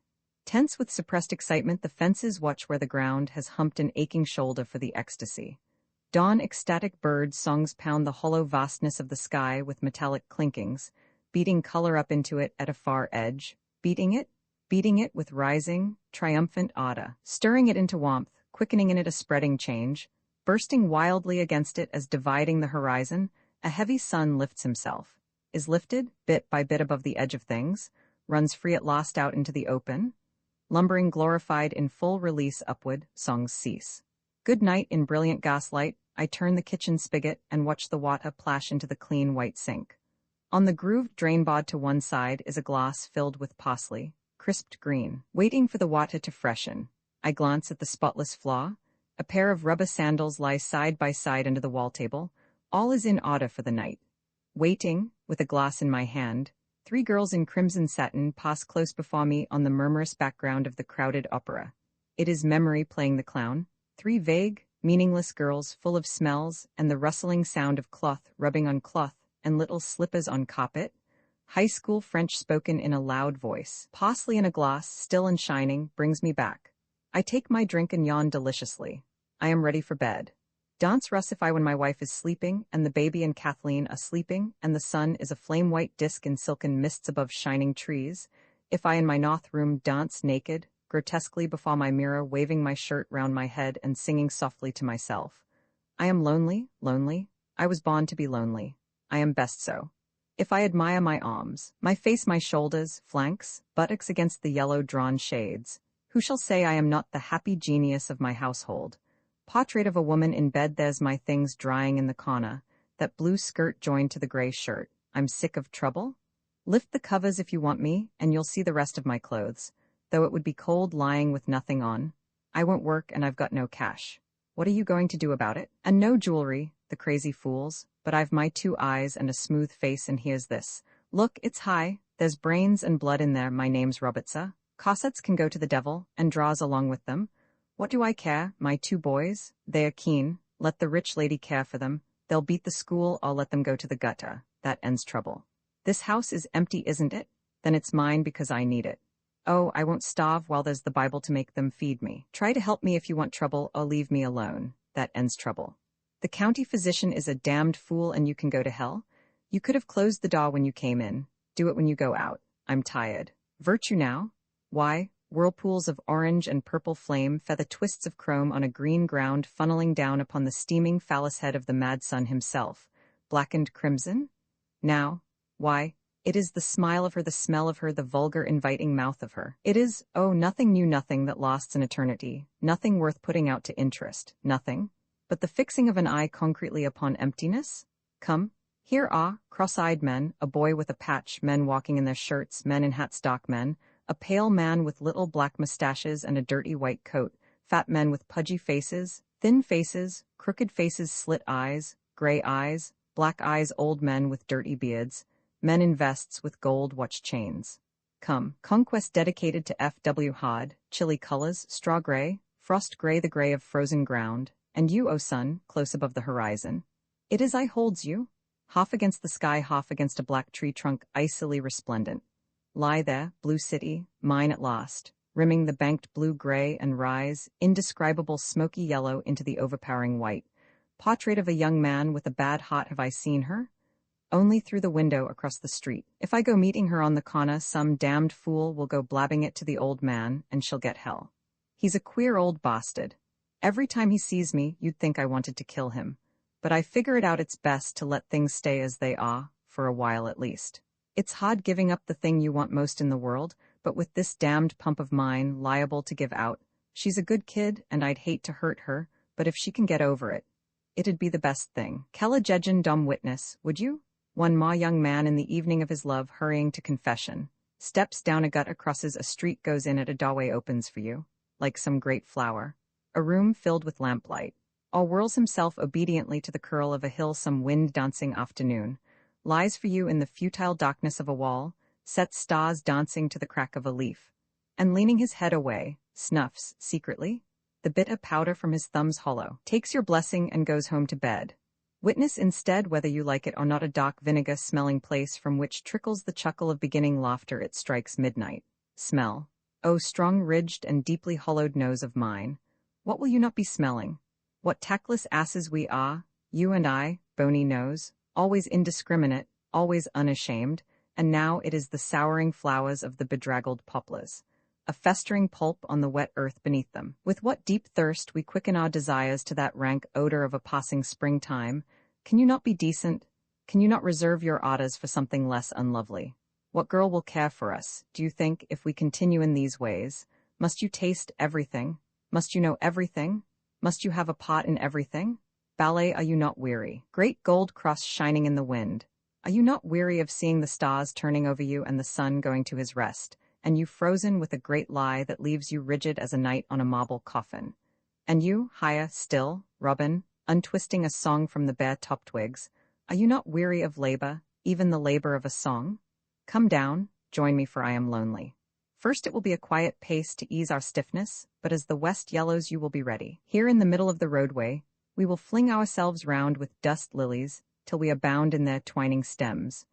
Tense with suppressed excitement, the fences watch where the ground has humped an aching shoulder for the ecstasy. Dawn ecstatic bird songs pound the hollow vastness of the sky with metallic clinkings, beating color up into it at a far edge, beating it with rising, triumphant ardor, stirring it into warmth, quickening in it a spreading change, bursting wildly against it as dividing the horizon, a heavy sun lifts himself, is lifted, bit by bit above the edge of things, runs free at last out into the open. Lumbering glorified in full release upward, songs cease. Good night in brilliant gaslight, I turn the kitchen spigot and watch the water plash into the clean white sink. On the grooved drain board to one side is a glass filled with parsley, crisped green, waiting for the water to freshen. I glance at the spotless floor. A pair of rubber sandals lie side by side under the wall table. All is in order for the night. Waiting, with a glass in my hand, 3 girls in crimson satin pass close before me on the murmurous background of the crowded opera. It is memory playing the clown. 3 vague, meaningless girls full of smells and the rustling sound of cloth rubbing on cloth and little slippers on carpet. High school French spoken in a loud voice. Parsley in a glass, still and shining, brings me back. I take my drink and yawn deliciously. I am ready for bed. Dance Russify when my wife is sleeping, and the baby and Kathleen are sleeping, and the sun is a flame-white disk in silken mists above shining trees. If I in my north room dance naked, grotesquely before my mirror, waving my shirt round my head and singing softly to myself. I am lonely, lonely. I was born to be lonely. I am best so. If I admire my arms, my face, my shoulders, flanks, buttocks against the yellow drawn shades, who shall say I am not the happy genius of my household? Portrait of a woman in bed, there's my things drying in the corner, that blue skirt joined to the gray shirt. I'm sick of trouble. Lift the covers if you want me, and you'll see the rest of my clothes, though it would be cold lying with nothing on. I won't work and I've got no cash. What are you going to do about it? And no jewelry, the crazy fools, but I've my 2 eyes and a smooth face, and here's this. Look, it's high, there's brains and blood in there, my name's Robitsa. Cossets can go to the devil, and draws along with them. What do I care, my 2 boys? They are keen, let the rich lady care for them. They'll beat the school, I'll let them go to the gutter. That ends trouble. This house is empty, isn't it? Then it's mine because I need it. Oh, I won't starve while there's the Bible to make them feed me. Try to help me if you want trouble, or leave me alone. That ends trouble. The county physician is a damned fool and you can go to hell. You could have closed the door when you came in. Do it when you go out. I'm tired. Virtue now? Why, whirlpools of orange and purple flame, feather twists of chrome on a green ground funneling down upon the steaming phallus head of the mad sun himself. Blackened crimson? Now? Why, it is the smile of her, the smell of her, the vulgar, inviting mouth of her. It is, oh, nothing new, nothing that lasts an eternity, nothing worth putting out to interest, nothing. But the fixing of an eye concretely upon emptiness? Come, here are cross-eyed men, a boy with a patch, men walking in their shirts, men in hats, dark men, a pale man with little black mustaches and a dirty white coat, fat men with pudgy faces, thin faces, crooked faces, slit eyes, gray eyes, black eyes, old men with dirty beards, men in vests with gold watch chains. Come, conquest dedicated to F.W. Hard, chilly colors, straw gray, frost gray, the gray of frozen ground, and you, O sun, close above the horizon. It is I holds you, half against the sky, half against a black tree trunk, icily resplendent. Lie there, blue city, mine at last, rimming the banked blue-gray and rise, indescribable smoky yellow into the overpowering white. Portrait of a young man with a bad heart. Have I seen her? Only through the window across the street. If I go meeting her on the corner, some damned fool will go blabbing it to the old man, and she'll get hell. He's a queer old bastard. Every time he sees me, you'd think I wanted to kill him. But I figure it out it's best to let things stay as they are, for a while at least. It's hard giving up the thing you want most in the world, but with this damned pump of mine liable to give out. She's a good kid, and I'd hate to hurt her, but if she can get over it, it'd be the best thing. Caligegan dumb witness, would you? One more young man in the evening of his love hurrying to confession. Steps down a gutter, crosses a street, goes in at a doorway, opens for you, like some great flower. A room filled with lamplight. Or whirls himself obediently to the curl of a hill some wind-dancing afternoon. Lies for you in the futile darkness of a wall, sets stars dancing to the crack of a leaf. And leaning his head away, snuffs, secretly, the bit of powder from his thumb's hollow. Takes your blessing and goes home to bed. Witness instead, whether you like it or not, a dark vinegar-smelling place from which trickles the chuckle of beginning laughter. It strikes midnight. Smell. Oh, strong, ridged, and deeply hollowed nose of mine. What will you not be smelling? What tactless asses we are, you and I, bony nose, always indiscriminate, always unashamed, and now it is the souring flowers of the bedraggled poplars, a festering pulp on the wet earth beneath them. With what deep thirst we quicken our desires to that rank odor of a passing springtime. Can you not be decent? Can you not reserve your ardors for something less unlovely? What girl will care for us, do you think, if we continue in these ways? Must you taste everything? Must you know everything? Must you have a part in everything? Ballet, are you not weary? Great gold cross shining in the wind. Are you not weary of seeing the stars turning over you and the sun going to his rest, and you frozen with a great lie that leaves you rigid as a knight on a marble coffin? And you, higher still, Robin, untwisting a song from the bare top twigs, are you not weary of labor, even the labor of a song? Come down, join me, for I am lonely. First it will be a quiet pace to ease our stiffness, but as the west yellows you will be ready. Here in the middle of the roadway, we will fling ourselves round with dust lilies, till we abound in their twining stems.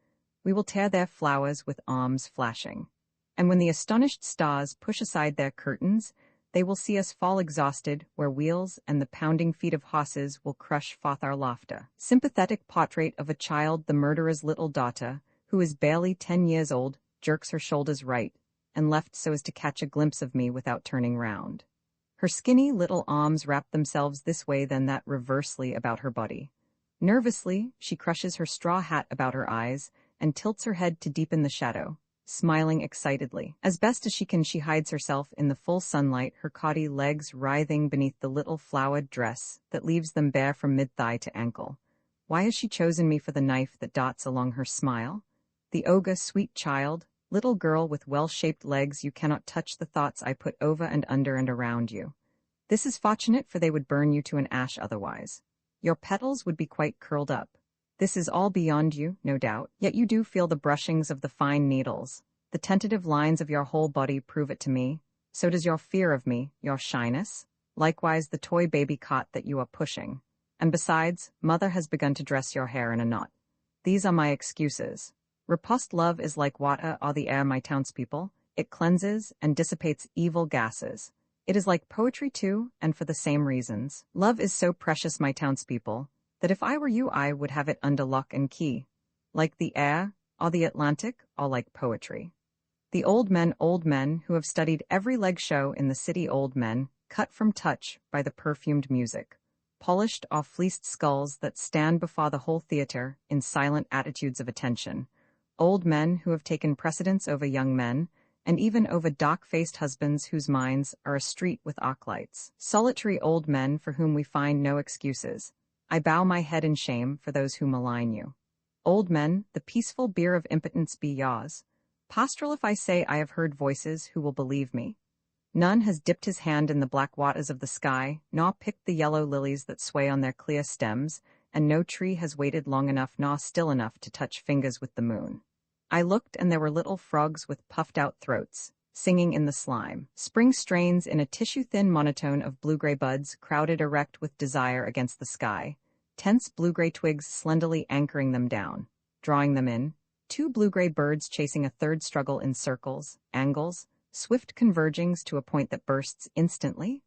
We will tear their flowers with arms flashing. And when the astonished stars push aside their curtains, they will see us fall exhausted, where wheels and the pounding feet of horses will crush forth our laughter. Sympathetic portrait of a child, the murderer's little daughter, who is barely 10 years old, jerks her shoulders right and left so as to catch a glimpse of me without turning round. Her skinny little arms wrap themselves this way then that reversely about her body. Nervously, she crushes her straw hat about her eyes and tilts her head to deepen the shadow, smiling excitedly. As best as she can, she hides herself in the full sunlight, her gaudy legs writhing beneath the little flowered dress that leaves them bare from mid-thigh to ankle. Why has she chosen me for the knife that dots along her smile? The ogre, sweet child, little girl with well-shaped legs, you cannot touch the thoughts I put over and under and around you. This is fortunate, for they would burn you to an ash otherwise. Your petals would be quite curled up. This is all beyond you, no doubt, yet you do feel the brushings of the fine needles. The tentative lines of your whole body prove it to me. So does your fear of me, your shyness. Likewise the toy baby cot that you are pushing. And besides, mother has begun to dress your hair in a knot. These are my excuses. Riposte love is like water or the air, my townspeople. It cleanses and dissipates evil gases. It is like poetry too, and for the same reasons. Love is so precious, my townspeople, that if I were you I would have it under lock and key. Like the air, or the Atlantic, or like poetry. The old men who have studied every leg show in the city, old men, cut from touch by the perfumed music. Polished or fleeced skulls that stand before the whole theater in silent attitudes of attention. Old men who have taken precedence over young men, and even over dark-faced husbands whose minds are astreet with arc lights. Solitary old men for whom we find no excuses. I bow my head in shame for those who malign you. Old men, the peaceful beer of impotence be yours. Pastoral if I say I have heard voices who will believe me. None has dipped his hand in the black waters of the sky, nor picked the yellow lilies that sway on their clear stems, and no tree has waited long enough nor still enough to touch fingers with the moon. I looked, and there were little frogs with puffed-out throats, singing in the slime. Spring strains in a tissue-thin monotone of blue-gray buds crowded erect with desire against the sky, tense blue-gray twigs slenderly anchoring them down, drawing them in, two blue-gray birds chasing a third struggle in circles, angles, swift convergings to a point that bursts instantly.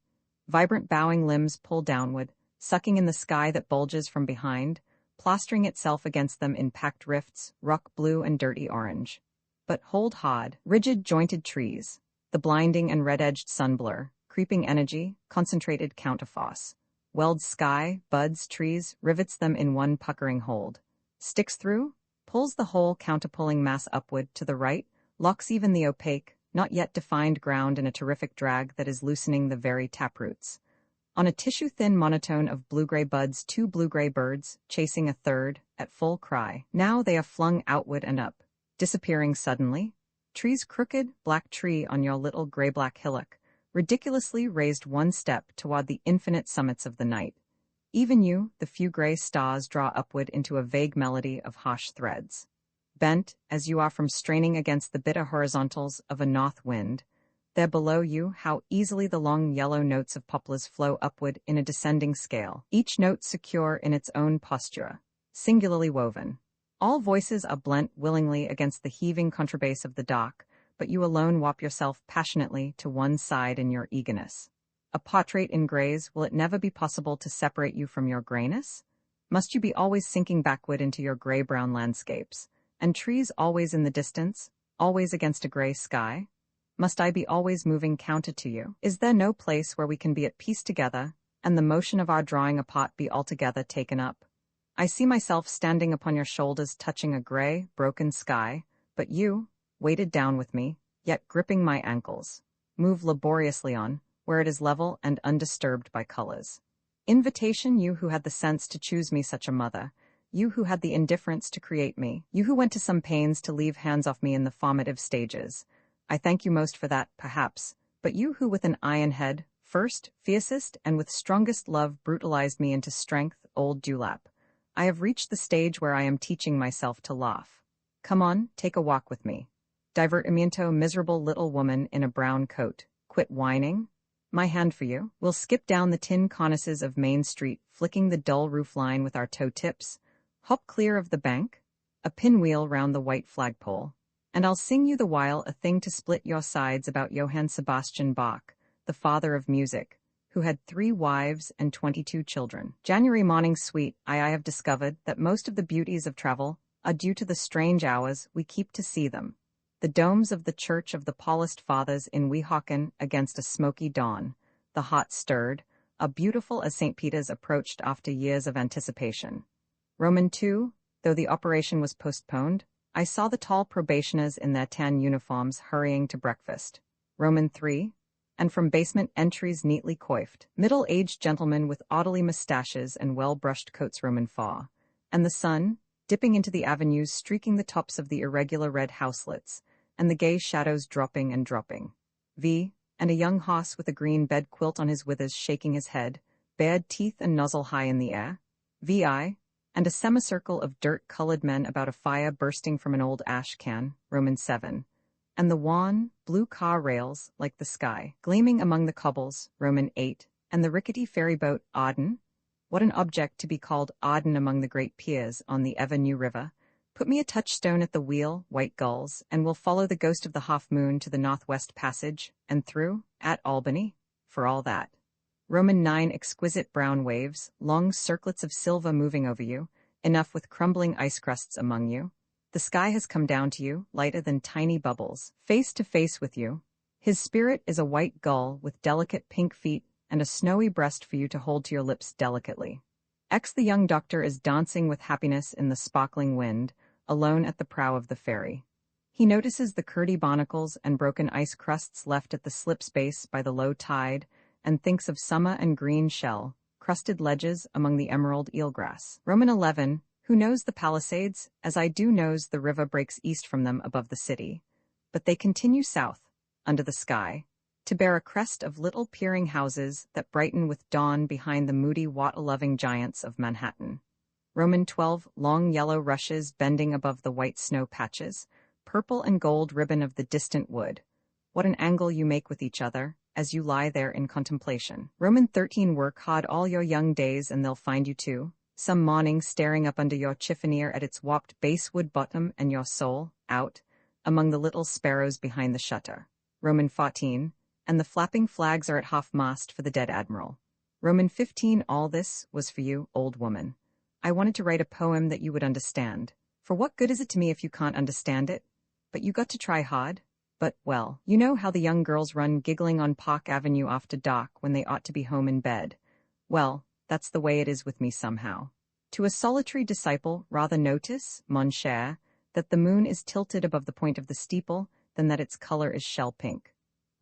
Vibrant bowing limbs pull downward, sucking in the sky that bulges from behind, plastering itself against them in packed rifts, rock blue and dirty orange. But hold hard, rigid jointed trees, the blinding and red-edged sun blur, creeping energy, concentrated counterforce. Welds sky, buds, trees, rivets them in one puckering hold. Sticks through, pulls the whole counterpulling mass upward to the right, locks even the opaque, not yet defined ground in a terrific drag that is loosening the very taproots. On a tissue-thin monotone of blue-gray buds, two blue-gray birds, chasing a third, at full cry. Now they are flung outward and up, disappearing suddenly. Tree's crooked, black tree on your little gray-black hillock, ridiculously raised one step toward the infinite summits of the night. Even you, the few gray stars draw upward into a vague melody of harsh threads. Bent, as you are from straining against the bitter horizontals of a north wind, there below you, how easily the long yellow notes of poplars flow upward in a descending scale, each note secure in its own posture, singularly woven. All voices are blent willingly against the heaving contrabass of the dock, but you alone warp yourself passionately to one side in your eagerness. A portrait in grays, will it never be possible to separate you from your grayness? Must you be always sinking backward into your gray-brown landscapes, and trees always in the distance, always against a gray sky? Must I be always moving counter to you? Is there no place where we can be at peace together, and the motion of our drawing apart be altogether taken up? I see myself standing upon your shoulders touching a gray, broken sky, but you, weighted down with me, yet gripping my ankles, move laboriously on, where it is level and undisturbed by colors. Invitation, you who had the sense to choose me such a mother, you who had the indifference to create me, you who went to some pains to leave hands off me in the formative stages. I thank you most for that, perhaps, but you who with an iron head, first, fiercest, and with strongest love brutalized me into strength, old dewlap. I have reached the stage where I am teaching myself to laugh. Come on, take a walk with me. Divertimiento, miserable little woman in a brown coat. Quit whining. My hand for you. We'll skip down the tin cornices of Main Street, flicking the dull roofline with our toe tips. Hop clear of the bank. A pinwheel round the white flagpole. And I'll sing you the while a thing to split your sides about Johann Sebastian Bach, the father of music, who had 3 wives and 22 children. January morning sweet, I have discovered that most of the beauties of travel are due to the strange hours we keep to see them. The domes of the Church of the Paulist Fathers in Weehawken against a smoky dawn, the hot stirred, are beautiful as St. Peter's approached after years of anticipation. Roman 2, though the operation was postponed, I saw the tall probationers in their tan uniforms hurrying to breakfast. Roman 3, and from basement entries neatly coiffed, middle-aged gentlemen with orderly mustaches and well-brushed coats. Roman 4, and the sun, dipping into the avenues, streaking the tops of the irregular red houselets, and the gay shadows dropping and dropping. V, and a young hoss with a green bed quilt on his withers shaking his head, bared teeth and nozzle high in the air. VI, and a semicircle of dirt-colored men about a fire bursting from an old ash can. Roman 7, and the wan, blue car rails, like the sky, gleaming among the cobbles. Roman 8, and the rickety ferryboat Auden. What an object to be called Auden among the great piers on the ever-new river. Put me a touchstone at the wheel, white gulls, and we'll follow the ghost of the half-moon to the northwest passage, and through, at Albany, for all that. Roman 9 exquisite brown waves, long circlets of silver moving over you, enough with crumbling ice crusts among you. The sky has come down to you, lighter than tiny bubbles, face to face with you. His spirit is a white gull with delicate pink feet and a snowy breast for you to hold to your lips delicately. X the young doctor is dancing with happiness in the sparkling wind, alone at the prow of the ferry. He notices the curdy barnacles and broken ice crusts left at the slip space by the low tide, and thinks of summer and green shell, crusted ledges among the emerald eelgrass. Roman 11, who knows the Palisades, as I do knows the river breaks east from them above the city. But they continue south, under the sky, to bear a crest of little peering houses that brighten with dawn behind the moody water-loving giants of Manhattan. Roman 12, long yellow rushes bending above the white snow patches, purple and gold ribbon of the distant wood. What an angle you make with each other, as you lie there in contemplation. Roman 13, work hard all your young days and they'll find you too, some morning staring up under your chiffonier at its warped basswood bottom and your soul, out, among the little sparrows behind the shutter. Roman 14, and the flapping flags are at half-mast for the dead admiral. Roman 15, all this was for you, old woman. I wanted to write a poem that you would understand. For what good is it to me if you can't understand it? But you got to try hard. But, well, you know how the young girls run giggling on Park Avenue after dark when they ought to be home in bed. Well, that's the way it is with me somehow. To a solitary disciple, rather notice, mon cher, that the moon is tilted above the point of the steeple than that its color is shell pink.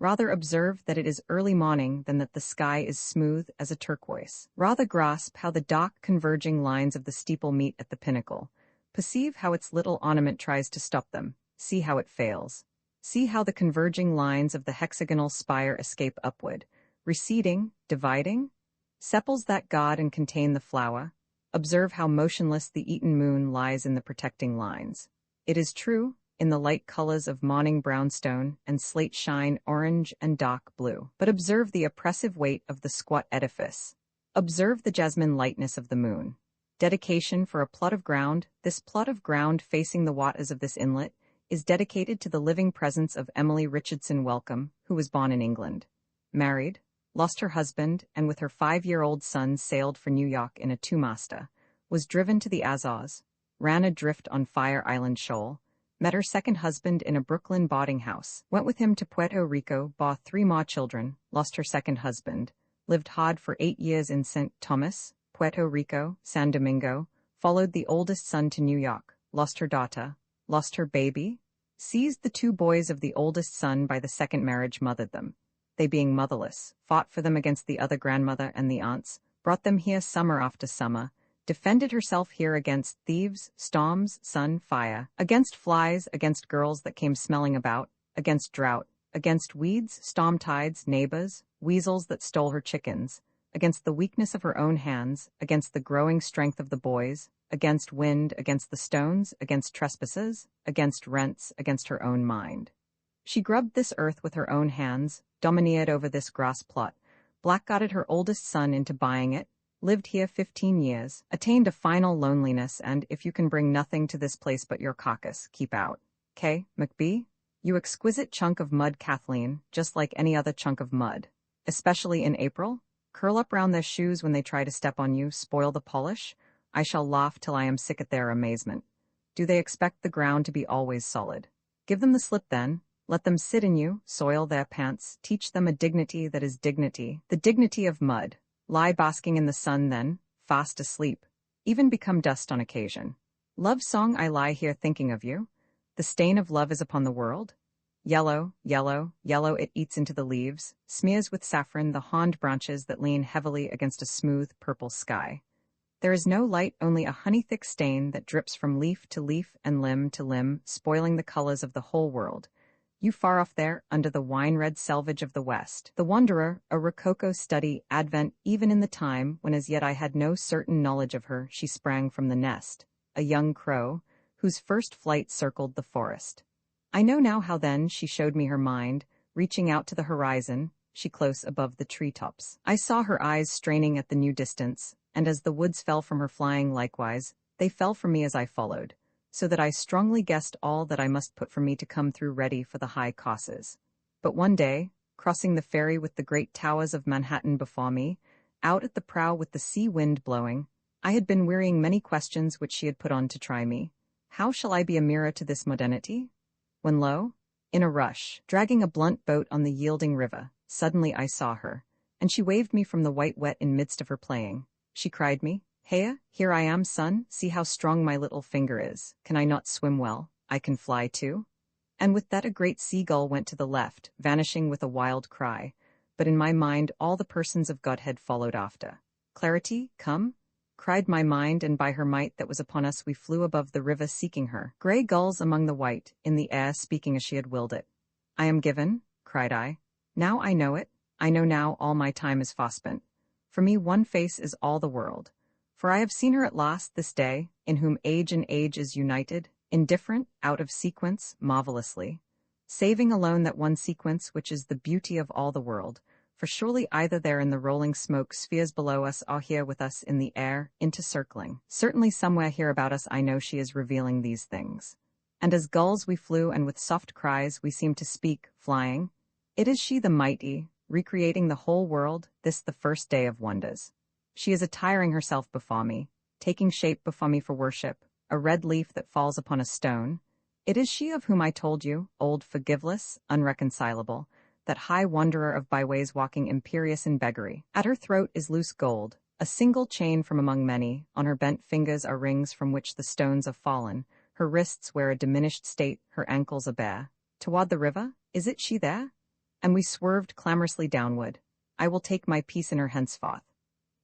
Rather observe that it is early morning than that the sky is smooth as a turquoise. Rather grasp how the dark converging lines of the steeple meet at the pinnacle. Perceive how its little ornament tries to stop them. See how it fails. See how the converging lines of the hexagonal spire escape upward, receding, dividing. Sepals that guard and contain the flower. Observe how motionless the eaten moon lies in the protecting lines. It is true, in the light colors of morning brownstone and slate shine orange and dark blue. But observe the oppressive weight of the squat edifice. Observe the jasmine lightness of the moon. Dedication for a plot of ground, this plot of ground facing the waters of this inlet, is dedicated to the living presence of Emily Richardson Welcome, who was born in England, married, lost her husband, and with her 5-year-old son sailed for New York in a 2-master, was driven to the Azores, ran adrift on Fire Island Shoal, met her second husband in a Brooklyn boarding house, went with him to Puerto Rico, bore 3 more children, lost her second husband, lived hard for 8 years in St. Thomas, Puerto Rico, San Domingo, followed the oldest son to New York, lost her daughter, lost her baby, seized the 2 boys of the oldest son by the second marriage, mothered them. They being motherless, fought for them against the other grandmother and the aunts, brought them here summer after summer, defended herself here against thieves, storms, sun, fire, against flies, against girls that came smelling about, against drought, against weeds, storm tides, neighbors, weasels that stole her chickens, against the weakness of her own hands, against the growing strength of the boys, against wind, against the stones, against trespasses, against rents, against her own mind. She grubbed this earth with her own hands, domineered over this grass plot, blackguarded her oldest son into buying it, lived here 15 years, attained a final loneliness, and if you can bring nothing to this place but your caucus, keep out. K. McB? You exquisite chunk of mud, Kathleen, just like any other chunk of mud. Especially in April? Curl up round their shoes when they try to step on you, spoil the polish? I shall laugh till I am sick at their amazement. Do they expect the ground to be always solid? Give them the slip then. Let them sit in you, soil their pants, teach them a dignity that is dignity, the dignity of mud. Lie basking in the sun then, fast asleep. Even become dust on occasion. Love song, I lie here thinking of you. The stain of love is upon the world. Yellow, yellow, yellow it eats into the leaves, smears with saffron the horned branches that lean heavily against a smooth purple sky. There is no light, only a honey-thick stain that drips from leaf to leaf and limb to limb, spoiling the colors of the whole world. You far off there, under the wine-red selvage of the West. The Wanderer, a Rococo study, advent even in the time when as yet I had no certain knowledge of her, she sprang from the nest, a young crow, whose first flight circled the forest. I know now how then she showed me her mind, reaching out to the horizon, she close above the treetops. I saw her eyes straining at the new distance, and as the woods fell from her flying likewise, they fell from me as I followed, so that I strongly guessed all that I must put from me to come through ready for the high causes. But one day, crossing the ferry with the great towers of Manhattan before me, out at the prow with the sea wind blowing, I had been wearying many questions which she had put on to try me. How shall I be a mirror to this modernity? When lo, in a rush, dragging a blunt boat on the yielding river, suddenly I saw her, and she waved me from the white wet in midst of her playing. She cried me, "Heya, here I am, son, see how strong my little finger is. Can I not swim well? I can fly too." And with that a great seagull went to the left, vanishing with a wild cry. But in my mind all the persons of Godhead followed after. "Clarity, come?" cried my mind, and by her might that was upon us we flew above the river seeking her. Grey gulls among the white, in the air speaking as she had willed it. "I am given," cried I. "Now I know it. I know now all my time is fast spent. For me one face is all the world. For I have seen her at last this day, in whom age and age is united, indifferent, out of sequence, marvelously. Saving alone that one sequence which is the beauty of all the world, for surely either there in the rolling smoke spheres below us or here with us in the air, intercircling. Certainly somewhere here about us I know she is revealing these things. And as gulls we flew, and with soft cries we seemed to speak, flying. It is she the mighty, recreating the whole world, this the first day of wonders. She is attiring herself before me, taking shape before me for worship, a red leaf that falls upon a stone. It is she of whom I told you, old forgiveless, unreconcilable, that high wanderer of byways walking imperious in beggary. At her throat is loose gold, a single chain from among many, on her bent fingers are rings from which the stones have fallen, her wrists wear a diminished state, her ankles are bare. Toward the river, is it she there? And we swerved clamorously downward. I will take my peace in her henceforth.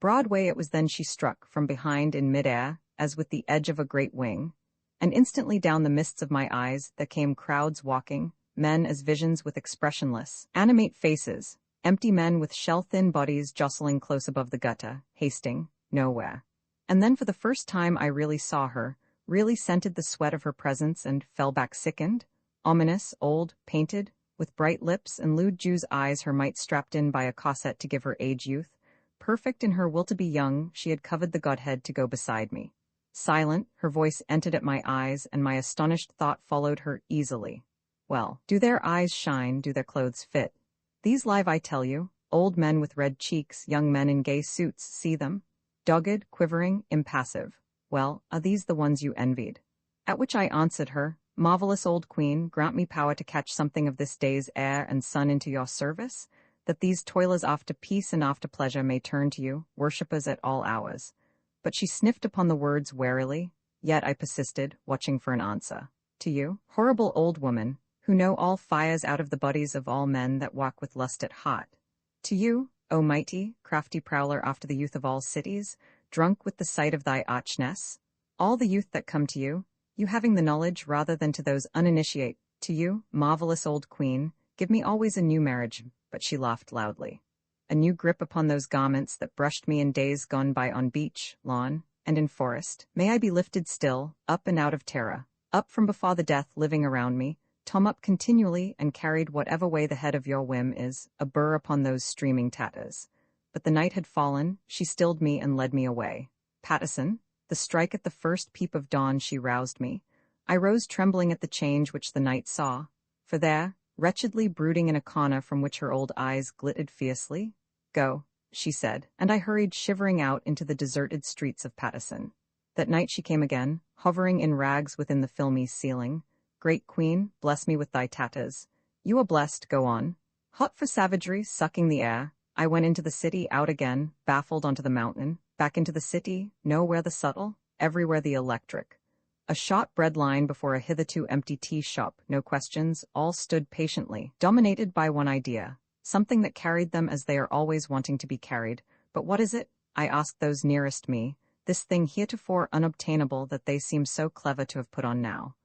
Broadway it was then she struck, from behind in mid-air, as with the edge of a great wing, and instantly down the mists of my eyes there came crowds walking, men as visions with expressionless, animate faces, empty men with shell-thin bodies jostling close above the gutter, hasting nowhere. And then for the first time I really saw her, really scented the sweat of her presence and fell back sickened, ominous, old, painted, with bright lips and lewd Jew's eyes, her might strapped in by a corset to give her age youth. Perfect in her will to be young, she had covered the Godhead to go beside me. Silent, her voice entered at my eyes, and my astonished thought followed her easily. Well, do their eyes shine, do their clothes fit? These live I tell you, old men with red cheeks, young men in gay suits, see them? Dogged, quivering, impassive. Well, are these the ones you envied? At which I answered her, "Marvelous old queen, grant me power to catch something of this day's air and sun into your service, that these toilers after peace and after pleasure may turn to you, worshippers at all hours." But she sniffed upon the words warily, yet I persisted, watching for an answer. "To you, horrible old woman, who know all fires out of the bodies of all men that walk with lust at heart. To you, O mighty, crafty prowler after the youth of all cities, drunk with the sight of thy archness, all the youth that come to you, you having the knowledge rather than to those uninitiate, to you, marvelous old queen, give me always a new marriage." But she laughed loudly. "A new grip upon those garments that brushed me in days gone by on beach, lawn, and in forest. May I be lifted still, up and out of terror, up from before the death living around me, tom up continually and carried whatever way the head of your whim is, a burr upon those streaming tatters." But the night had fallen, she stilled me and led me away. Pattison, the strike at the first peep of dawn she roused me. I rose trembling at the change which the night saw, for there, wretchedly brooding in a corner from which her old eyes glittered fiercely, "Go," she said, and I hurried shivering out into the deserted streets of Pattison. That night she came again, hovering in rags within the filmy ceiling. "Great queen, bless me with thy tatters. You are blessed, go on." Hot for savagery, sucking the air, I went into the city, out again, baffled onto the mountain, back into the city, nowhere the subtle, everywhere the electric. A short bread line before a hitherto empty tea shop, no questions, all stood patiently, dominated by one idea, something that carried them as they are always wanting to be carried. But what is it? I asked those nearest me, this thing heretofore unobtainable that they seem so clever to have put on now.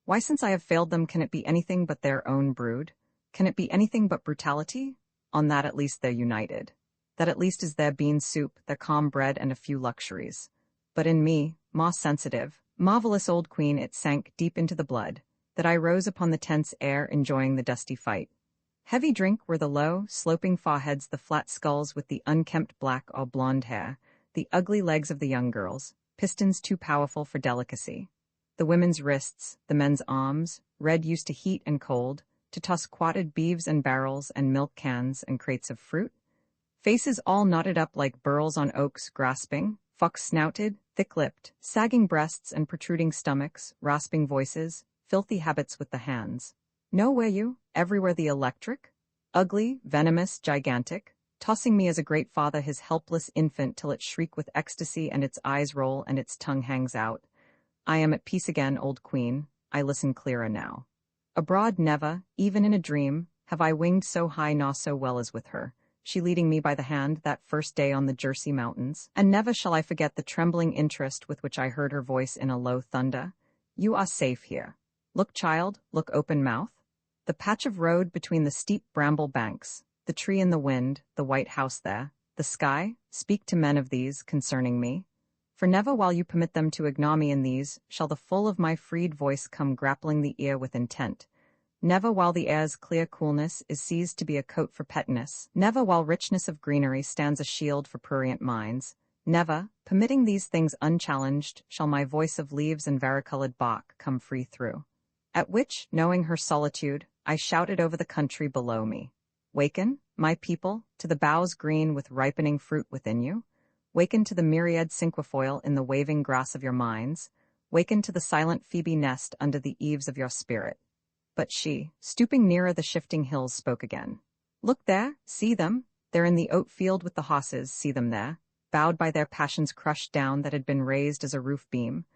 Why, since I have failed them, can it be anything but their own brood? Can it be anything but brutality? On that at least they're united. That at least is their bean soup, their calm bread, and a few luxuries. But in me, more sensitive, marvelous old queen, it sank deep into the blood, that I rose upon the tense air, enjoying the dusty fight. Heavy drink were the low, sloping foreheads, the flat skulls with the unkempt black or blonde hair, the ugly legs of the young girls, pistons too powerful for delicacy. The women's wrists, the men's arms, red used to heat and cold, to toss quatted beeves and barrels and milk cans and crates of fruit. Faces all knotted up like burls on oaks, grasping, fox-snouted, thick-lipped, sagging breasts and protruding stomachs, rasping voices, filthy habits with the hands. Nowhere you, everywhere the electric, ugly, venomous, gigantic, tossing me as a great father his helpless infant till it shriek with ecstasy and its eyes roll and its tongue hangs out. I am at peace again, old queen, I listen clearer now. Abroad never, even in a dream, have I winged so high nor so well as with her, she leading me by the hand that first day on the Jersey mountains, and never shall I forget the trembling interest with which I heard her voice in a low thunder. You are safe here. Look, child, look open mouth. The patch of road between the steep bramble banks, the tree in the wind, the white house there, the sky, speak to men of these concerning me. For never while you permit them to ignore me in these, shall the full of my freed voice come grappling the ear with intent. Never while the air's clear coolness is seized to be a coat for pettiness, never while richness of greenery stands a shield for prurient minds, never, permitting these things unchallenged, shall my voice of leaves and varicolored bark come free through. At which, knowing her solitude, I shouted over the country below me. Waken, my people, to the boughs green with ripening fruit within you. Waken to the myriad cinquefoil in the waving grass of your minds. Waken to the silent Phoebe nest under the eaves of your spirit. But she, stooping nearer the shifting hills, spoke again. Look there, see them, they're in the oat field with the hosses, see them there, bowed by their passions crushed down that had been raised as a roof beam.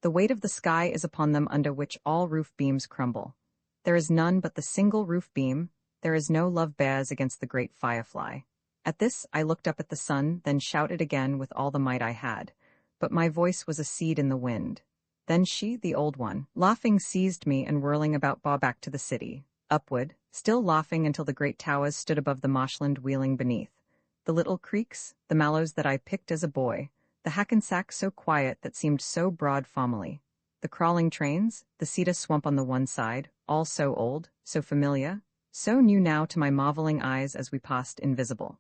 The weight of the sky is upon them under which all roof beams crumble. There is none but the single roof beam, there is no love bears against the great firefly. At this I looked up at the sun, then shouted again with all the might I had, but my voice was a seed in the wind. Then she, the old one, laughing seized me and whirling about bore back to the city, upward, still laughing until the great towers stood above the marshland wheeling beneath. The little creeks, the mallows that I picked as a boy, the hackensack so quiet that seemed so broad formerly, the crawling trains, the cedar swamp on the one side, all so old, so familiar, so new now to my marveling eyes as we passed invisible.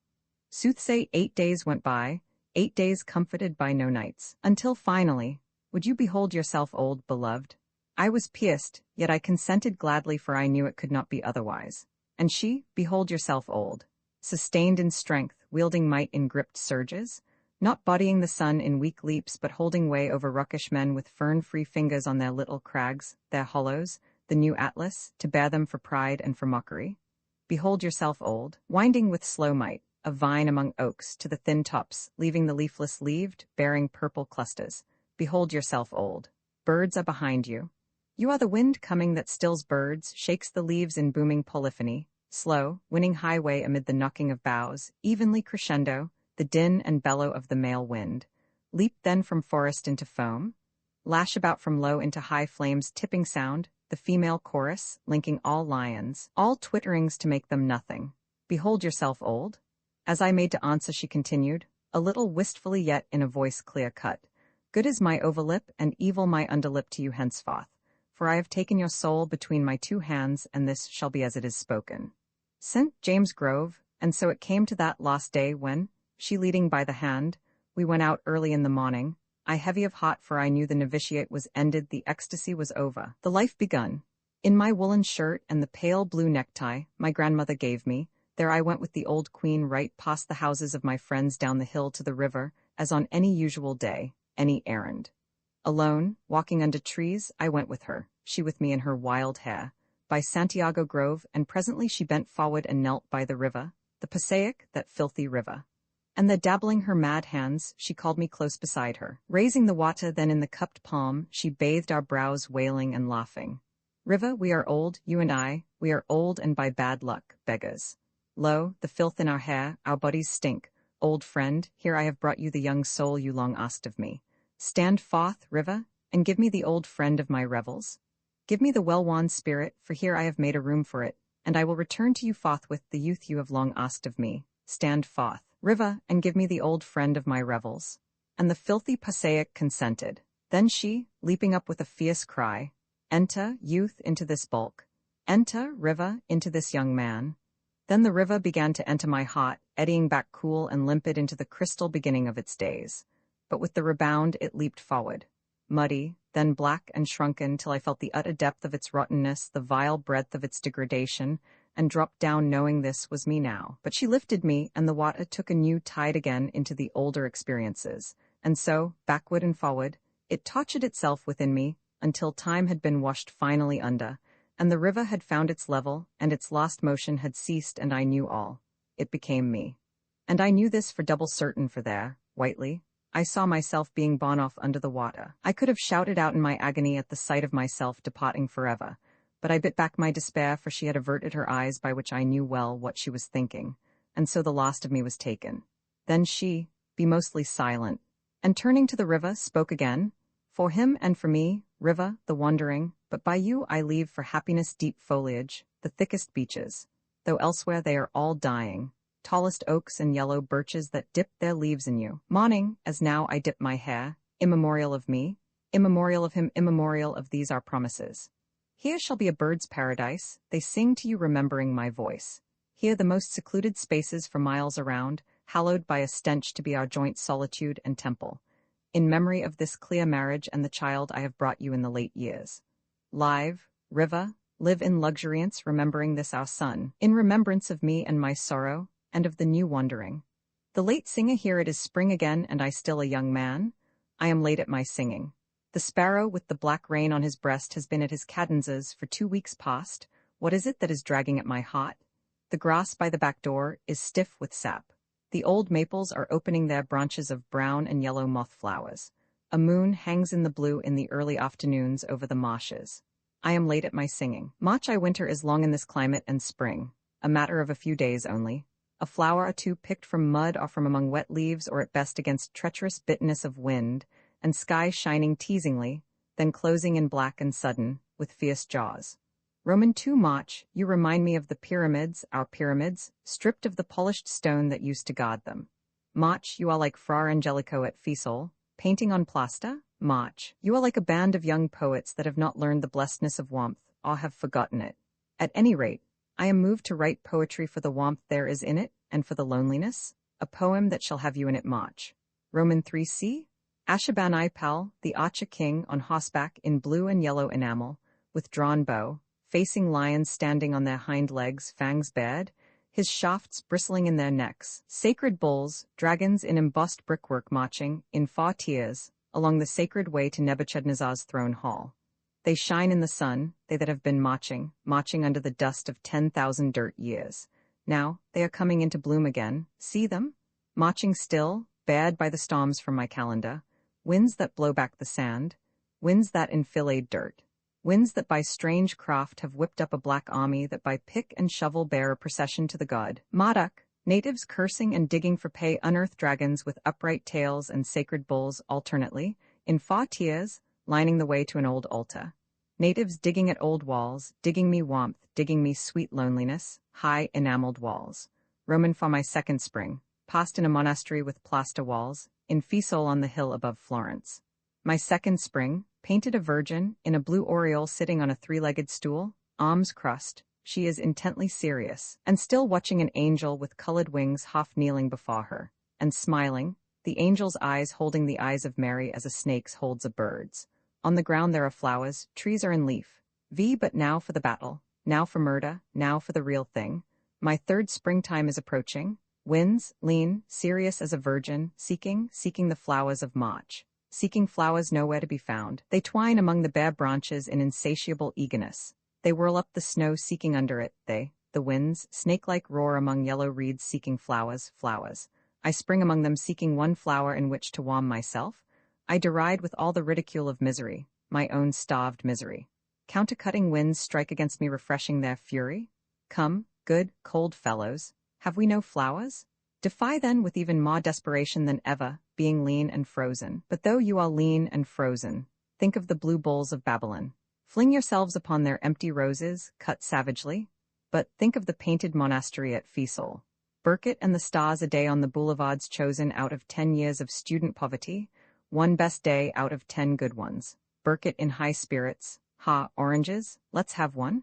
Soothsay 8 days went by, 8 days comforted by no nights, until finally, would you behold yourself old, beloved? I was pierced, yet I consented gladly, for I knew it could not be otherwise. And she, behold yourself old, sustained in strength, wielding might in gripped surges, not bodying the sun in weak leaps but holding way over ruckish men with fern-free fingers on their little crags, their hollows, the new Atlas, to bear them for pride and for mockery. Behold yourself old, winding with slow might, a vine among oaks to the thin tops, leaving the leafless leaved, bearing purple clusters. Behold yourself old. Birds are behind you. You are the wind coming that stills birds, shakes the leaves in booming polyphony, slow, winning highway amid the knocking of boughs, evenly crescendo, the din and bellow of the male wind. Leap then from forest into foam. Lash about from low into high flames, tipping sound, the female chorus, linking all lions, all twitterings to make them nothing. Behold yourself old. As I made to answer, she continued, a little wistfully yet in a voice clear-cut. Good is my overlip and evil my underlip to you henceforth, for I have taken your soul between my two hands, and this shall be as it is spoken. St. James Grove, and so it came to that last day when, she leading by the hand, we went out early in the morning, I heavy of heart, for I knew the novitiate was ended, the ecstasy was over, the life begun. In my woolen shirt and the pale blue necktie my grandmother gave me, there I went with the old queen right past the houses of my friends down the hill to the river, as on any usual day, any errand. Alone, walking under trees, I went with her, she with me in her wild hair, by Santiago Grove, and presently she bent forward and knelt by the river, the Passaic, that filthy river. And the dabbling her mad hands, she called me close beside her. Raising the water then in the cupped palm, she bathed our brows wailing and laughing. River, we are old, you and I, we are old and by bad luck, beggars. Lo, the filth in our hair, our bodies stink. Old friend, here I have brought you the young soul you long asked of me. Stand forth, river, and give me the old friend of my revels. Give me the well-won spirit, for here I have made a room for it, and I will return to you forthwith the youth you have long asked of me. Stand forth, river, and give me the old friend of my revels. And the filthy Passaic consented. Then she, leaping up with a fierce cry, Enter, youth, into this bulk. Enter, river, into this young man. Then the river began to enter my heart, eddying back cool and limpid into the crystal beginning of its days. But with the rebound it leaped forward. Muddy, then black and shrunken till I felt the utter depth of its rottenness, the vile breadth of its degradation, and dropped down knowing this was me now. But she lifted me, and the water took a new tide again into the older experiences. And so, backward and forward, it tortured itself within me, until time had been washed finally under, and the river had found its level, and its lost motion had ceased, and I knew all. It became me. And I knew this for double certain, for there, Whiteley, I saw myself being borne off under the water. I could have shouted out in my agony at the sight of myself departing forever, but I bit back my despair, for she had averted her eyes, by which I knew well what she was thinking, and so the last of me was taken. Then she, be mostly silent, and turning to the river, spoke again. For him and for me, river, the wandering, but by you I leave for happiness deep foliage, the thickest beeches, though elsewhere they are all dying, tallest oaks and yellow birches that dip their leaves in you. Morning, as now I dip my hair, immemorial of me, immemorial of him, immemorial of these our promises. Here shall be a bird's paradise, they sing to you remembering my voice. Here the most secluded spaces for miles around, hallowed by a stench to be our joint solitude and temple. In memory of this clear marriage and the child I have brought you in the late years. Live, river, live in luxuriance, remembering this our son, in remembrance of me and my sorrow, and of the new wandering. The late singer, here it is spring again, and I still a young man. I am late at my singing. The sparrow with the black rain on his breast has been at his cadences for 2 weeks past. What is it that is dragging at my heart? The grass by the back door is stiff with sap. The old maples are opening their branches of brown and yellow moth flowers. A moon hangs in the blue in the early afternoons over the marshes. I am late at my singing. March winter is long in this climate, and spring, a matter of a few days only. A flower or two picked from mud or from among wet leaves, or at best against treacherous bitterness of wind, and sky shining teasingly, then closing in black and sudden, with fierce jaws. Roman 2 March, you remind me of the pyramids, our pyramids, stripped of the polished stone that used to guard them. March, you are like Fra Angelico at Fiesole, painting on plaster. March, you are like a band of young poets that have not learned the blessedness of warmth, or have forgotten it. At any rate, I am moved to write poetry for the warmth there is in it, and for the loneliness, a poem that shall have you in it. March. Roman 3c. Ashurbanipal, the Archer King, on horseback in blue and yellow enamel, with drawn bow, facing lions standing on their hind legs, fangs bared, his shafts bristling in their necks, sacred bulls, dragons in embossed brickwork marching, in 4 tiers, along the sacred way to Nebuchadnezzar's throne hall. They shine in the sun, they that have been marching under the dust of 10,000 dirt years. Now they are coming into bloom again. See them? Marching still, bared by the storms from my calendar, winds that blow back the sand, winds that enfilade dirt, winds that by strange craft have whipped up a black army that by pick and shovel bear a procession to the god Marduk, natives cursing and digging for pay, unearthed dragons with upright tails and sacred bulls alternately, in 4 tiers, lining the way to an old altar. Natives digging at old walls, digging me warmth, digging me sweet loneliness, high enameled walls. Roman for my 2nd spring, passed in a monastery with plaster walls, in Fiesole on the hill above Florence. My 2nd spring, painted a virgin, in a blue aureole sitting on a 3-legged stool, arms crossed, she is intently serious, and still watching an angel with colored wings half kneeling before her, and smiling, the angel's eyes holding the eyes of Mary as a snake's holds a bird's. On the ground there are flowers, trees are in leaf. But now for the battle, now for murder, now for the real thing. My 3rd springtime is approaching. Winds, lean, serious as a virgin, seeking the flowers of March. Seeking flowers nowhere to be found. They twine among the bare branches in insatiable eagerness. They whirl up the snow seeking under it, the winds, snake-like roar among yellow reeds seeking flowers. I spring among them seeking one flower in which to warm myself. I deride with all the ridicule of misery, my own starved misery. Countercutting winds strike against me, refreshing their fury. Come, good, cold fellows, have we no flowers? Defy then with even more desperation than ever, being lean and frozen. But though you are lean and frozen, think of the blue bulls of Babylon. Fling yourselves upon their empty roses, cut savagely. But think of the painted monastery at Fiesole. Burkitt and the stars a day on the boulevards chosen out of 10 years of student poverty, 1 best day out of 10 good ones. Burkitt in high spirits. Ha, oranges, let's have one.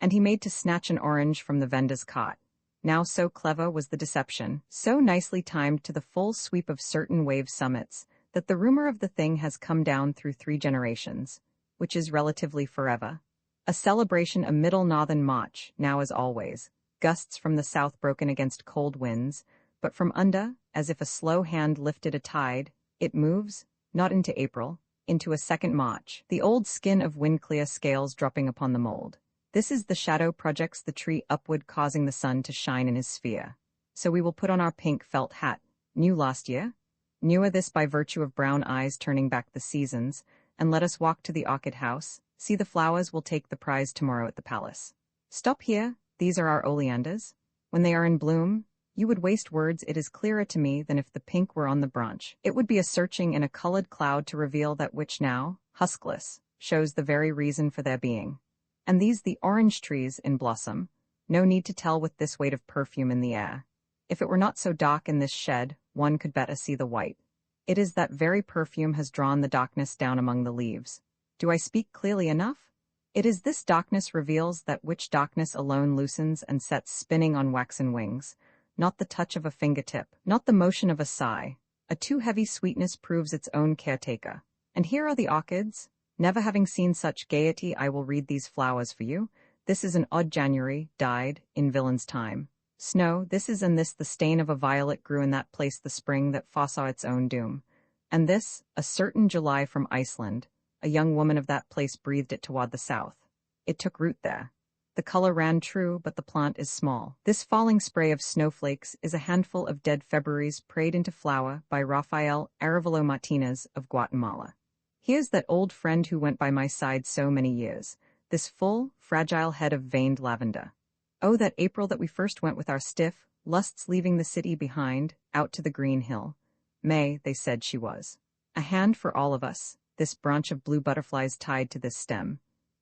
And he made to snatch an orange from the vendor's cart. Now so clever was the deception, so nicely timed to the full sweep of certain wave summits, that the rumor of the thing has come down through 3 generations, which is relatively forever. A celebration a middle northern March, now as always, gusts from the south broken against cold winds, but from under, as if a slow hand lifted a tide, it moves, not into April, into a second March, the old skin of wind-clear scales dropping upon the mold. This is the shadow projects the tree upward, causing the sun to shine in his sphere. So we will put on our pink felt hat, new last year, newer this by virtue of brown eyes turning back the seasons, and let us walk to the orchid house, see the flowers, will take the prize tomorrow at the palace. Stop here, these are our oleanders. When they are in bloom, you would waste words. It is clearer to me than if the pink were on the branch. It would be a searching in a colored cloud to reveal that which now, huskless, shows the very reason for their being. And these the orange trees in blossom, no need to tell with this weight of perfume in the air. If it were not so dark in this shed, one could better see the white. It is that very perfume has drawn the darkness down among the leaves. Do I speak clearly enough? It is this darkness reveals that which darkness alone loosens and sets spinning on waxen wings, not the touch of a fingertip, not the motion of a sigh. A too heavy sweetness proves its own caretaker. And here are the orchids. Never having seen such gaiety, I will read these flowers for you. This is an odd January, died, in villain's time. Snow, this is and this the stain of a violet grew in that place the spring that foresaw its own doom. And this, a certain July from Iceland, a young woman of that place breathed it toward the south. It took root there. The color ran true, but the plant is small. This falling spray of snowflakes is a handful of dead Februaries prayed into flower by Rafael Arevalo Martinez of Guatemala. Here's that old friend who went by my side so many years, this full, fragile head of veined lavender. Oh, that April that we first went with our stiff lusts, leaving the city behind, out to the green hill. May, they said she was. A hand for all of us, this branch of blue butterflies tied to this stem.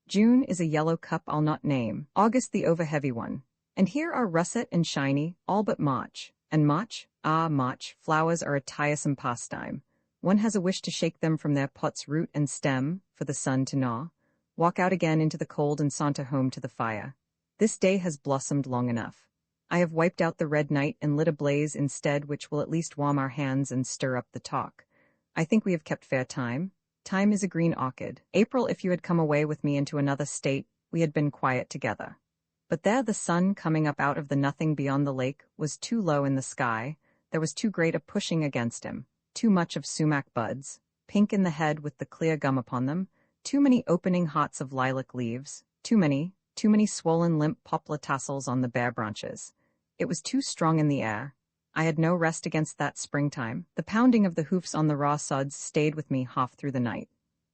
June is a yellow cup I'll not name, August the over-heavy one. And here are russet and shiny, all but March. And March, March, flowers are a tiresome pastime. One has a wish to shake them from their pot's root and stem, for the sun to gnaw, walk out again into the cold and saunter home to the fire. This day has blossomed long enough. I have wiped out the red night and lit a blaze instead, which will at least warm our hands and stir up the talk. I think we have kept fair time. Time is a green orchid. April, if you had come away with me into another state, we had been quiet together. But there the sun coming up out of the nothing beyond the lake was too low in the sky, there was too great a pushing against him, too much of sumac buds, pink in the head with the clear gum upon them, too many opening hots of lilac leaves, too many swollen limp poplar tassels on the bare branches. It was too strong in the air. I had no rest against that springtime. The pounding of the hoofs on the raw sods stayed with me half through the night.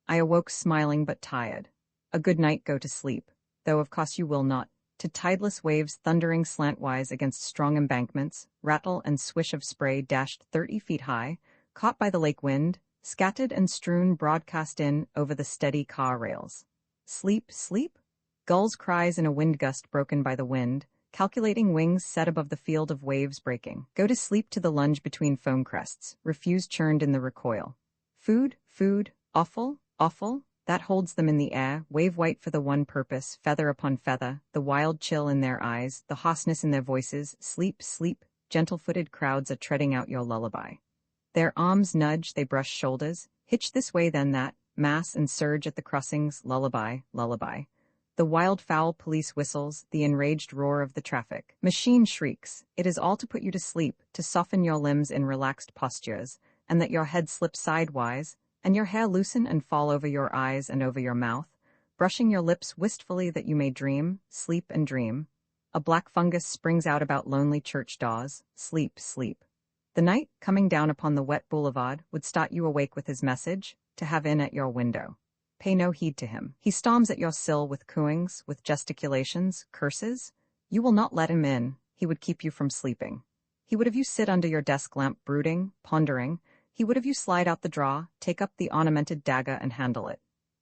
I awoke smiling but tired. A good night, go to sleep, though of course you will not, to tideless waves thundering slantwise against strong embankments, rattle and swish of spray dashed 30 feet high, caught by the lake wind, scattered and strewn broadcast in over the steady car rails. Sleep, sleep? Gulls' cries in a wind gust broken by the wind, calculating wings set above the field of waves breaking. Go to sleep to the lunge between foam crests, refuse churned in the recoil. Food, food, offal, offal, that holds them in the air, wave white for the one purpose, feather upon feather, the wild chill in their eyes, the hoarseness in their voices. Sleep, sleep, gentle-footed crowds are treading out your lullaby. Their arms nudge, they brush shoulders, hitch this way then that, mass and surge at the crossings, lullaby, lullaby. The wild-fowl police whistles, the enraged roar of the traffic. Machine shrieks. It is all to put you to sleep, to soften your limbs in relaxed postures, and that your head slip sidewise, and your hair loosen and fall over your eyes and over your mouth, brushing your lips wistfully that you may dream, sleep and dream. A black fungus springs out about lonely church doors. Sleep, sleep. The night, coming down upon the wet boulevard, would start you awake with his message, to have in at your window. Pay no heed to him. He storms at your sill with cooings, with gesticulations, curses. You will not let him in. He would keep you from sleeping. He would have you sit under your desk lamp brooding, pondering. He would have you slide out the drawer, take up the ornamented dagger and handle it.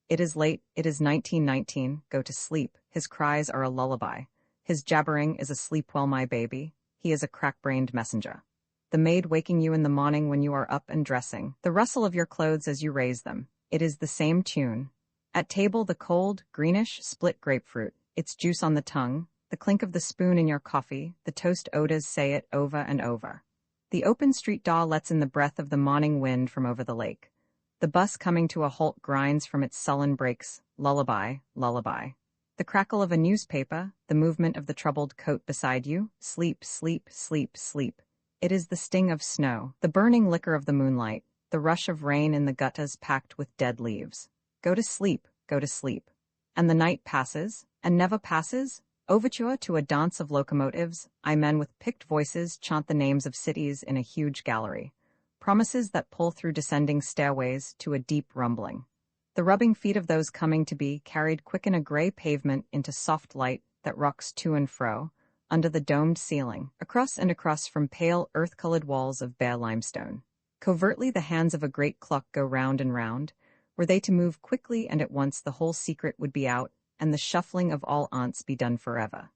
It is late, it is 1919, go to sleep. His cries are a lullaby. His jabbering is a sleep well my baby. He is a crack-brained messenger. The maid waking you in the morning when you are up and dressing. The rustle of your clothes as you raise them. It is the same tune. At table the cold, greenish, split grapefruit, its juice on the tongue, the clink of the spoon in your coffee, the toast odors say it over and over. The open street door lets in the breath of the morning wind from over the lake. The bus coming to a halt grinds from its sullen brakes, lullaby, lullaby. The crackle of a newspaper, the movement of the troubled coat beside you, sleep, sleep, sleep, sleep. It is the sting of snow, the burning liquor of the moonlight, the rush of rain in the gutters packed with dead leaves. Go to sleep, go to sleep. And the night passes, and never passes. Overture to a dance of locomotives, men with picked voices chant the names of cities in a huge gallery. Promises that pull through descending stairways to a deep rumbling. The rubbing feet of those coming to be carried quicken a gray pavement into soft light that rocks to and fro, under the domed ceiling, across and across from pale earth-colored walls of bare limestone. Covertly the hands of a great clock go round and round. Were they to move quickly and at once, the whole secret would be out, and the shuffling of all aunts be done forever.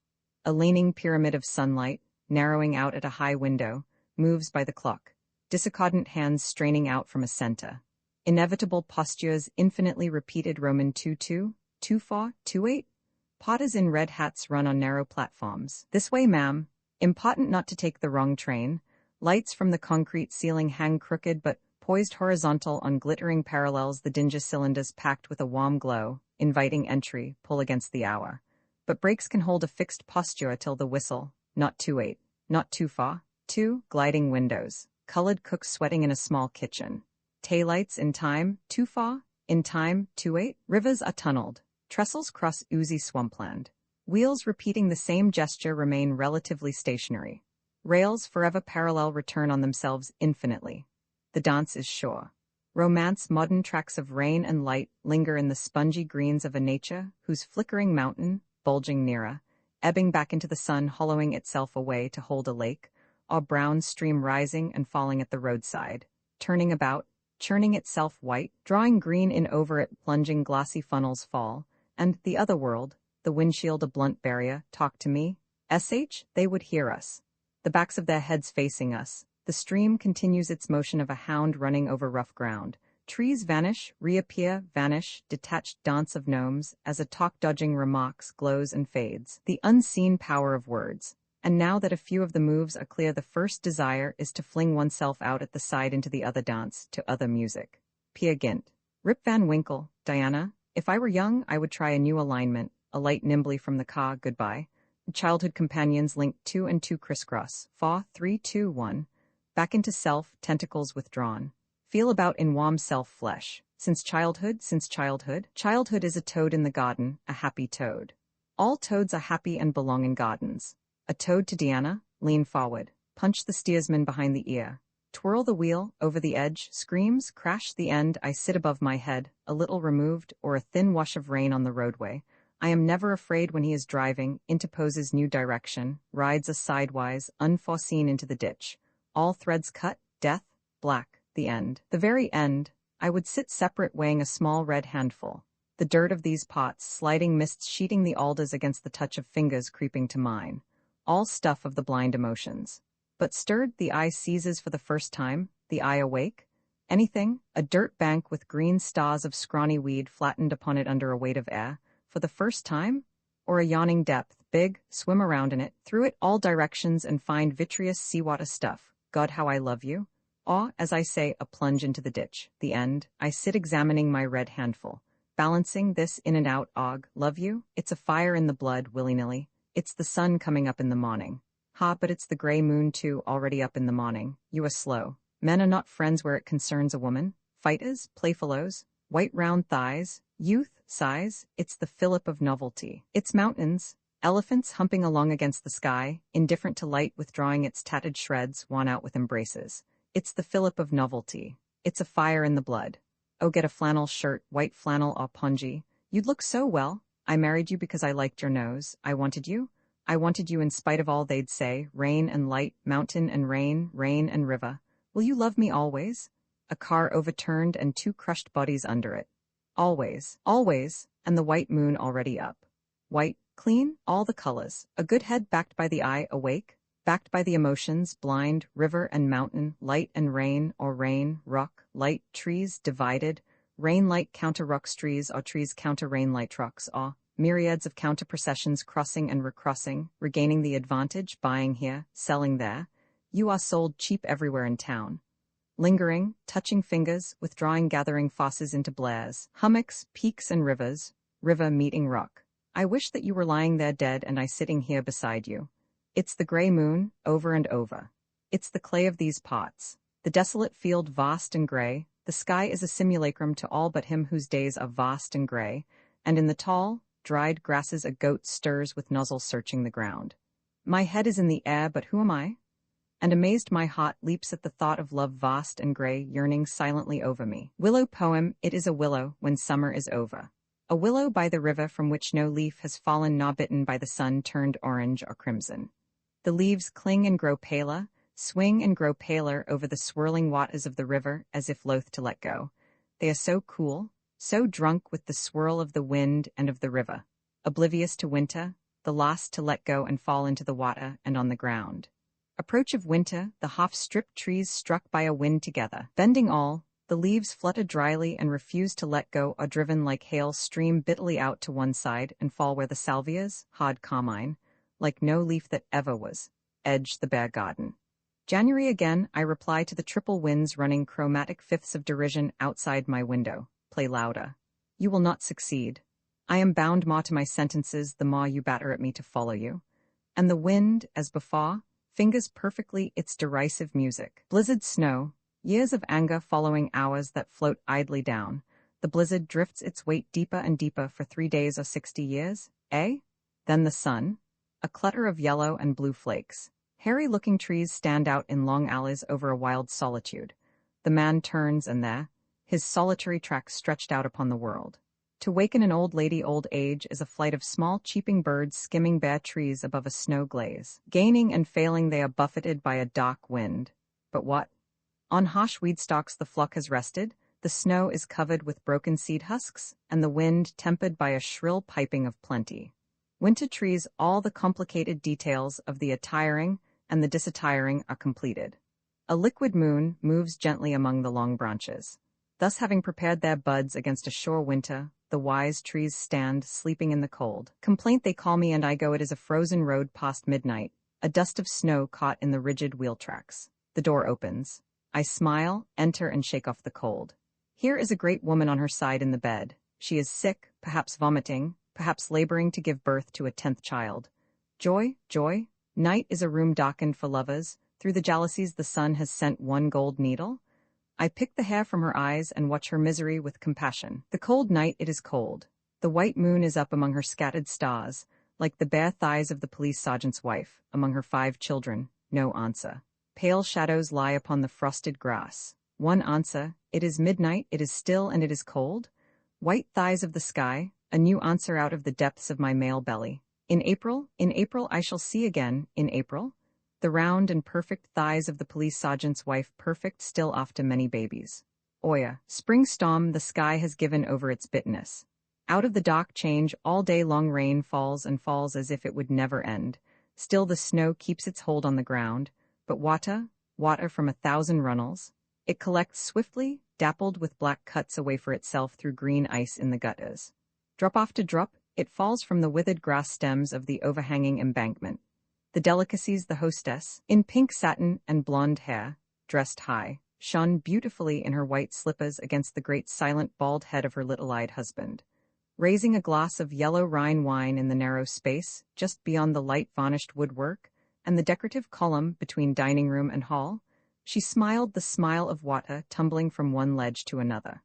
A leaning pyramid of sunlight, narrowing out at a high window, moves by the clock, discordant hands straining out from a center. Inevitable postures infinitely repeated Roman 2-2, 2-4, 2-8. Potters in red hats run on narrow platforms. This way, ma'am. Important not to take the wrong train. Lights from the concrete ceiling hang crooked but poised horizontal on glittering parallels, the dingy cylinders packed with a warm glow, inviting entry, pull against the hour. But brakes can hold a fixed posture till the whistle, not 2-8, not too far, 2, gliding windows, colored cooks sweating in a small kitchen. Taillights in time, 2 far, in time, 2-8, rivers are tunneled, trestles cross oozy swampland. Wheels repeating the same gesture remain relatively stationary. Rails forever parallel return on themselves infinitely. The dance is sure. Romance, modern tracks of rain and light linger in the spongy greens of a nature whose flickering mountain, bulging nearer, ebbing back into the sun, hollowing itself away to hold a lake, or brown stream rising and falling at the roadside, turning about, churning itself white, drawing green in over it, plunging glossy funnels fall, and the other world, the windshield a blunt barrier, talk to me. They would hear us. The backs of their heads facing us. The stream continues its motion of a hound running over rough ground. Trees vanish, reappear, vanish, detached dance of gnomes, as a talk-dodging remarks glows and fades. The unseen power of words. And now that a few of the moves are clear, the first desire is to fling oneself out at the side into the other dance, to other music. Peer Gynt. Rip Van Winkle, Diana. If I were young, I would try a new alignment, alight nimbly from the car, goodbye. Childhood companions linked 2 and 2 crisscross, 4, 3, 2, 1. Back into self, tentacles withdrawn. Feel about in warm self-flesh. Since childhood. Childhood is a toad in the garden, a happy toad. All toads are happy and belong in gardens. A toad to Diana, lean forward. Punch the steersman behind the ear. Twirl the wheel, over the edge, screams, crash the end. I sit above my head, a little removed, or a thin wash of rain on the roadway. I am never afraid when he is driving, interposes new direction, rides us sidewise, unforeseen into the ditch. All threads cut, death, black, the end. The very end. I would sit separate, weighing a small red handful. The dirt of these pots, sliding mists sheeting the alders against the touch of fingers creeping to mine. All stuff of the blind emotions. But stirred, the eye seizes for the first time, the eye awake. Anything, a dirt bank with green stars of scrawny weed flattened upon it under a weight of air, for the first time? Or a yawning depth, big, swim around in it, through it all directions and find vitreous seawater stuff. God, how I love you. Or, as I say, a plunge into the ditch. The end. I sit examining my red handful. Balancing this in and out. Love you? It's a fire in the blood, willy-nilly. It's the sun coming up in the morning. But it's the gray moon too, already up in the morning. You are slow. Men are not friends where it concerns a woman. Fighters, playfellows, white round thighs, youth, size. It's the fillip of novelty. It's mountains. Elephants humping along against the sky, indifferent to light, withdrawing its tattered shreds, worn out with embraces. It's the fillip of novelty. It's a fire in the blood. Oh, get a flannel shirt, white flannel or pongee. You'd look so well. I married you because I liked your nose. I wanted you. I wanted you in spite of all they'd say. Rain and light, mountain and rain, rain and river. Will you love me always? A car overturned and 2 crushed bodies under it. Always, always, and the white moon already up. White, clean, all the colors. A good head backed by the eye, awake, backed by the emotions, blind, river and mountain, light and rain, or rain, rock, light, trees, divided, rain, light, counter rocks, trees, or trees, counter rain, light, trucks, or myriads of counter-processions crossing and recrossing, regaining the advantage, buying here, selling there. You are sold cheap everywhere in town. Lingering, touching fingers, withdrawing, gathering fosses into blares, hummocks, peaks and rivers, river meeting rock. I wish that you were lying there dead and I sitting here beside you. It's the grey moon, over and over. It's the clay of these pots. The desolate field vast and grey, the sky is a simulacrum to all but him whose days are vast and grey, and in the tall, dried grasses a goat stirs with nozzle searching the ground. My head is in the air, but who am I? And amazed my heart leaps at the thought of love vast and grey yearning silently over me. Willow poem, it is a willow when summer is over. A willow by the river from which no leaf has fallen, not bitten by the sun, turned orange or crimson. The leaves cling and grow paler, swing and grow paler over the swirling waters of the river as if loath to let go. They are so cool, so drunk with the swirl of the wind and of the river, oblivious to winter, the last to let go and fall into the water and on the ground. Approach of winter, the half-stripped trees struck by a wind together, bending all, the leaves flutter dryly and refuse to let go, are driven like hail, stream bitterly out to one side and fall where the salvias, hard carmine, like no leaf that ever was, edge the bare garden. January again, I reply to the triple winds running chromatic fifths of derision outside my window. Play louder. You will not succeed. I am bound more to my sentences the more you batter at me to follow you. And the wind, as before, fingers perfectly its derisive music. Blizzard snow, years of anger following hours that float idly down. The blizzard drifts its weight deeper and deeper for 3 days or 60 years, eh? Then the sun, a clutter of yellow and blue flakes. Hairy-looking trees stand out in long alleys over a wild solitude. The man turns and there, his solitary track stretched out upon the world. To waken an old lady old age is a flight of small cheeping birds skimming bare trees above a snow glaze. Gaining and failing they are buffeted by a dark wind. But what? On harsh weed stalks the flock has rested, the snow is covered with broken seed husks, and the wind tempered by a shrill piping of plenty. Winter trees, all the complicated details of the attiring and the disattiring are completed. A liquid moon moves gently among the long branches. Thus having prepared their buds against a sure winter, the wise trees stand sleeping in the cold. Complaint they call me and I go, it is a frozen road past midnight, a dust of snow caught in the rigid wheel tracks. The door opens. I smile, enter and shake off the cold. Here is a great woman on her side in the bed. She is sick, perhaps vomiting, perhaps laboring to give birth to a 10th child. Joy, joy, night is a room darkened for lovers. Through the jalousies the sun has sent one gold needle. I pick the hair from her eyes and watch her misery with compassion. The cold night, it is cold. The white moon is up among her scattered stars, like the bare thighs of the police sergeant's wife, among her 5 children. No answer. Pale shadows lie upon the frosted grass. One answer, it is midnight, it is still and it is cold. White thighs of the sky, a new answer out of the depths of my male belly. In April I shall see again, in April. The round and perfect thighs of the police sergeant's wife, perfect still after many babies. Oya, spring storm the sky has given over its bitterness. Out of the dark change all day long rain falls and falls as if it would never end. Still the snow keeps its hold on the ground, but water from 1,000 runnels. It collects swiftly, dappled with black cuts away for itself through green ice in the gutters. Drop after drop, it falls from the withered grass stems of the overhanging embankment. The delicacies the hostess, in pink satin and blonde hair, dressed high, shone beautifully in her white slippers against the great silent bald head of her little-eyed husband. Raising a glass of yellow Rhine wine in the narrow space, just beyond the light varnished woodwork, and the decorative column between dining room and hall, she smiled the smile of water tumbling from one ledge to another.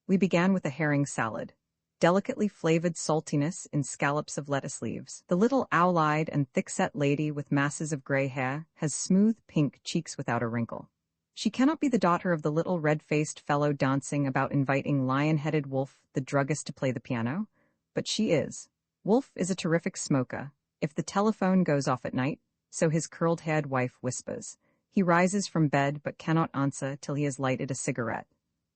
We began with a herring salad. Delicately flavored saltiness in scallops of lettuce leaves. The little owl-eyed and thick-set lady with masses of gray hair has smooth pink cheeks without a wrinkle. She cannot be the daughter of the little red-faced fellow dancing about inviting lion-headed Wolf, the druggist, to play the piano, but she is. Wolf is a terrific smoker. If the telephone goes off at night, so his curled-haired wife whispers. He rises from bed but cannot answer till he has lighted a cigarette.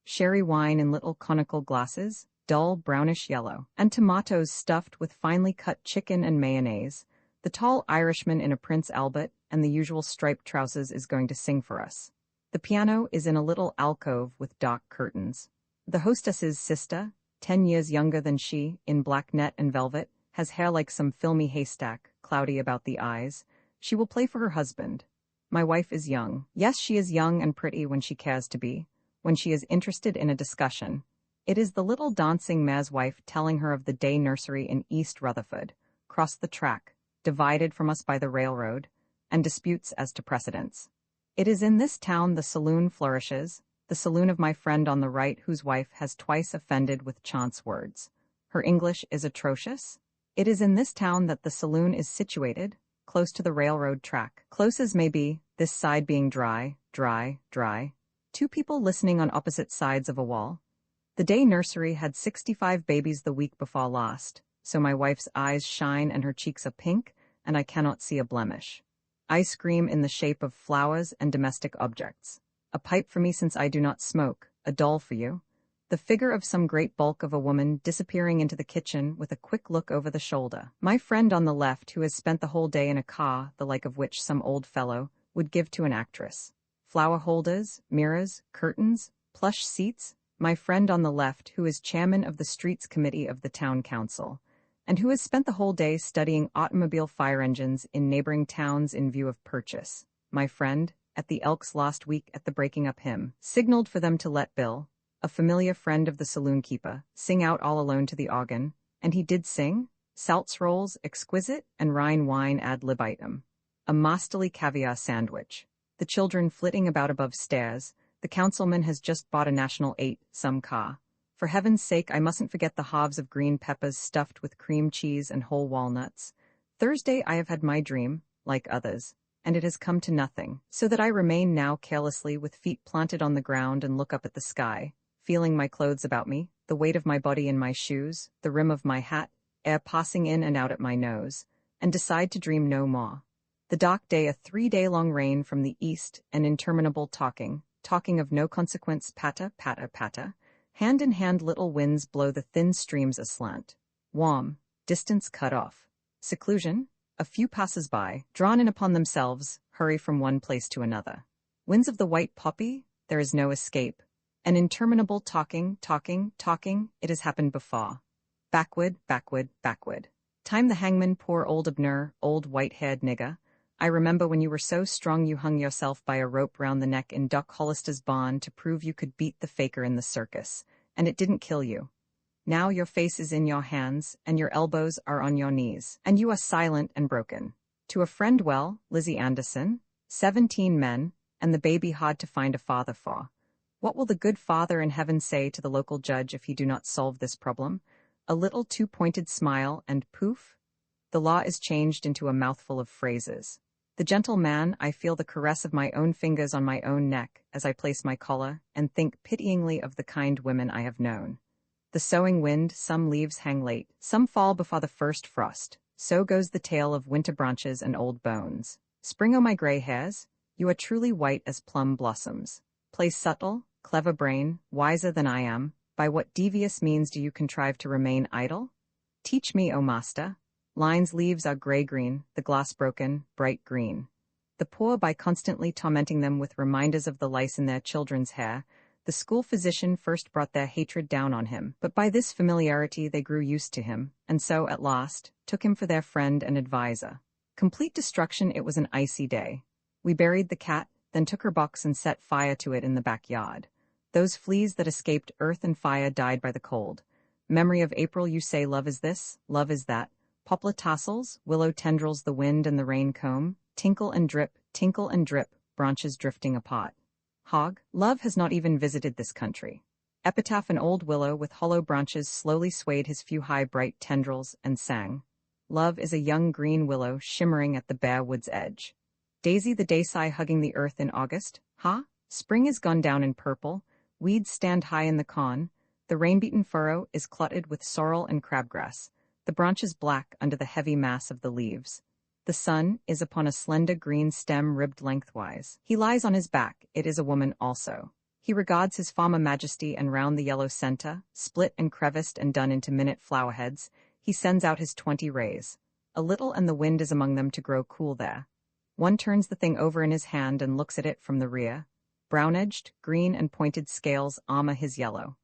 Sherry wine in little conical glasses, dull brownish yellow, and tomatoes stuffed with finely cut chicken and mayonnaise. The tall Irishman in a Prince Albert and the usual striped trousers is going to sing for us. The piano is in a little alcove with dark curtains. The hostess's sister, 10 years younger than she, in black net and velvet, has hair like some filmy haystack, cloudy about the eyes. She will play for her husband. My wife is young. Yes, she is young and pretty when she cares to be, when she is interested in a discussion. It is the little dancing mare's wife telling her of the day nursery in East Rutherford, cross the track, divided from us by the railroad, and disputes as to precedence. It is in this town the saloon flourishes, the saloon of my friend on the right whose wife has twice offended with chance words. Her English is atrocious. It is in this town that the saloon is situated, close to the railroad track. Close as may be, this side being dry, dry, dry. Two people listening on opposite sides of a wall. The day nursery had 65 babies the week before last, so my wife's eyes shine and her cheeks are pink, and I cannot see a blemish. Ice cream in the shape of flowers and domestic objects. A pipe for me since I do not smoke, a doll for you. The figure of some great bulk of a woman disappearing into the kitchen with a quick look over the shoulder. My friend on the left who has spent the whole day in a car, the like of which some old fellow would give to an actress. Flower holders, mirrors, curtains, plush seats. My friend on the left who is chairman of the Streets Committee of the Town Council, and who has spent the whole day studying automobile fire engines in neighboring towns in view of purchase. My friend, at the Elks last week at the breaking up hymn, signaled for them to let Bill, a familiar friend of the saloon keeper, sing out all alone to the organ, and he did sing, Salts rolls, exquisite, and Rhine wine ad libitum. A masterly caviar sandwich. The children flitting about above stairs. The councilman has just bought a National 8, some car. For heaven's sake, I mustn't forget the halves of green peppers stuffed with cream cheese and whole walnuts. Thursday I have had my dream, like others, and it has come to nothing, so that I remain now carelessly with feet planted on the ground and look up at the sky, feeling my clothes about me, the weight of my body in my shoes, the rim of my hat, air passing in and out at my nose, and decide to dream no more. The dark day, a 3-day-long rain from the east, and interminable talking of no consequence, patter, patter, patter. Hand in hand little winds blow the thin streams aslant. Warm, distance cut off. Seclusion, a few passers-by, drawn in upon themselves, hurry from one place to another. Winds of the white poppy, there is no escape. An interminable talking, it has happened before. Backward, backward, backward. Time the hangman, poor old Abner, old white-haired nigger. I remember when you were so strong you hung yourself by a rope round the neck in Doc Hollister's barn to prove you could beat the faker in the circus, and it didn't kill you. Now your face is in your hands, and your elbows are on your knees, and you are silent and broken. To a friend well, Lizzie Anderson, 17 men, and the baby hard to find a father for. What will the good Father in heaven say to the local judge if he do not solve this problem? A little two-pointed smile, and poof, the law is changed into a mouthful of phrases. The gentle man, I feel the caress of my own fingers on my own neck as I place my collar and think pityingly of the kind women I have known. The sowing wind, some leaves hang late, some fall before the first frost. So goes the tale of winter branches and old bones. Spring, o' my gray hairs, you are truly white as plum blossoms. Play subtle, clever brain, wiser than I am. By what devious means do you contrive to remain idle? Teach me, O master. Line's leaves are gray-green, the glass broken, bright green. The poor, by constantly tormenting them with reminders of the lice in their children's hair, the school physician first brought their hatred down on him, but by this familiarity they grew used to him, and so, at last, took him for their friend and adviser. Complete destruction. It was an icy day. We buried the cat, then took her box and set fire to it in the backyard. Those fleas that escaped earth and fire died by the cold. Memory of April, you say love is this, love is that. Poplar tassels, willow tendrils, the wind and the rain comb, tinkle and drip, branches drifting apart. Hog, love has not even visited this country. Epitaph, an old willow with hollow branches slowly swayed his few high bright tendrils and sang. Love is a young green willow shimmering at the bare wood's edge. Daisy the daysy hugging the earth in August. Spring is gone down in purple, weeds stand high in the con, the rain-beaten furrow is clotted with sorrel and crabgrass. The branches black under the heavy mass of the leaves. The sun is upon a slender green stem ribbed lengthwise. He lies on his back, it is a woman also. He regards his farmer majesty, and round the yellow centre, split and creviced and done into minute flowerheads, he sends out his 20 rays. A little, and the wind is among them to grow cool there. One turns the thing over in his hand and looks at it from the rear. Brown-edged, green and pointed scales armor his yellow.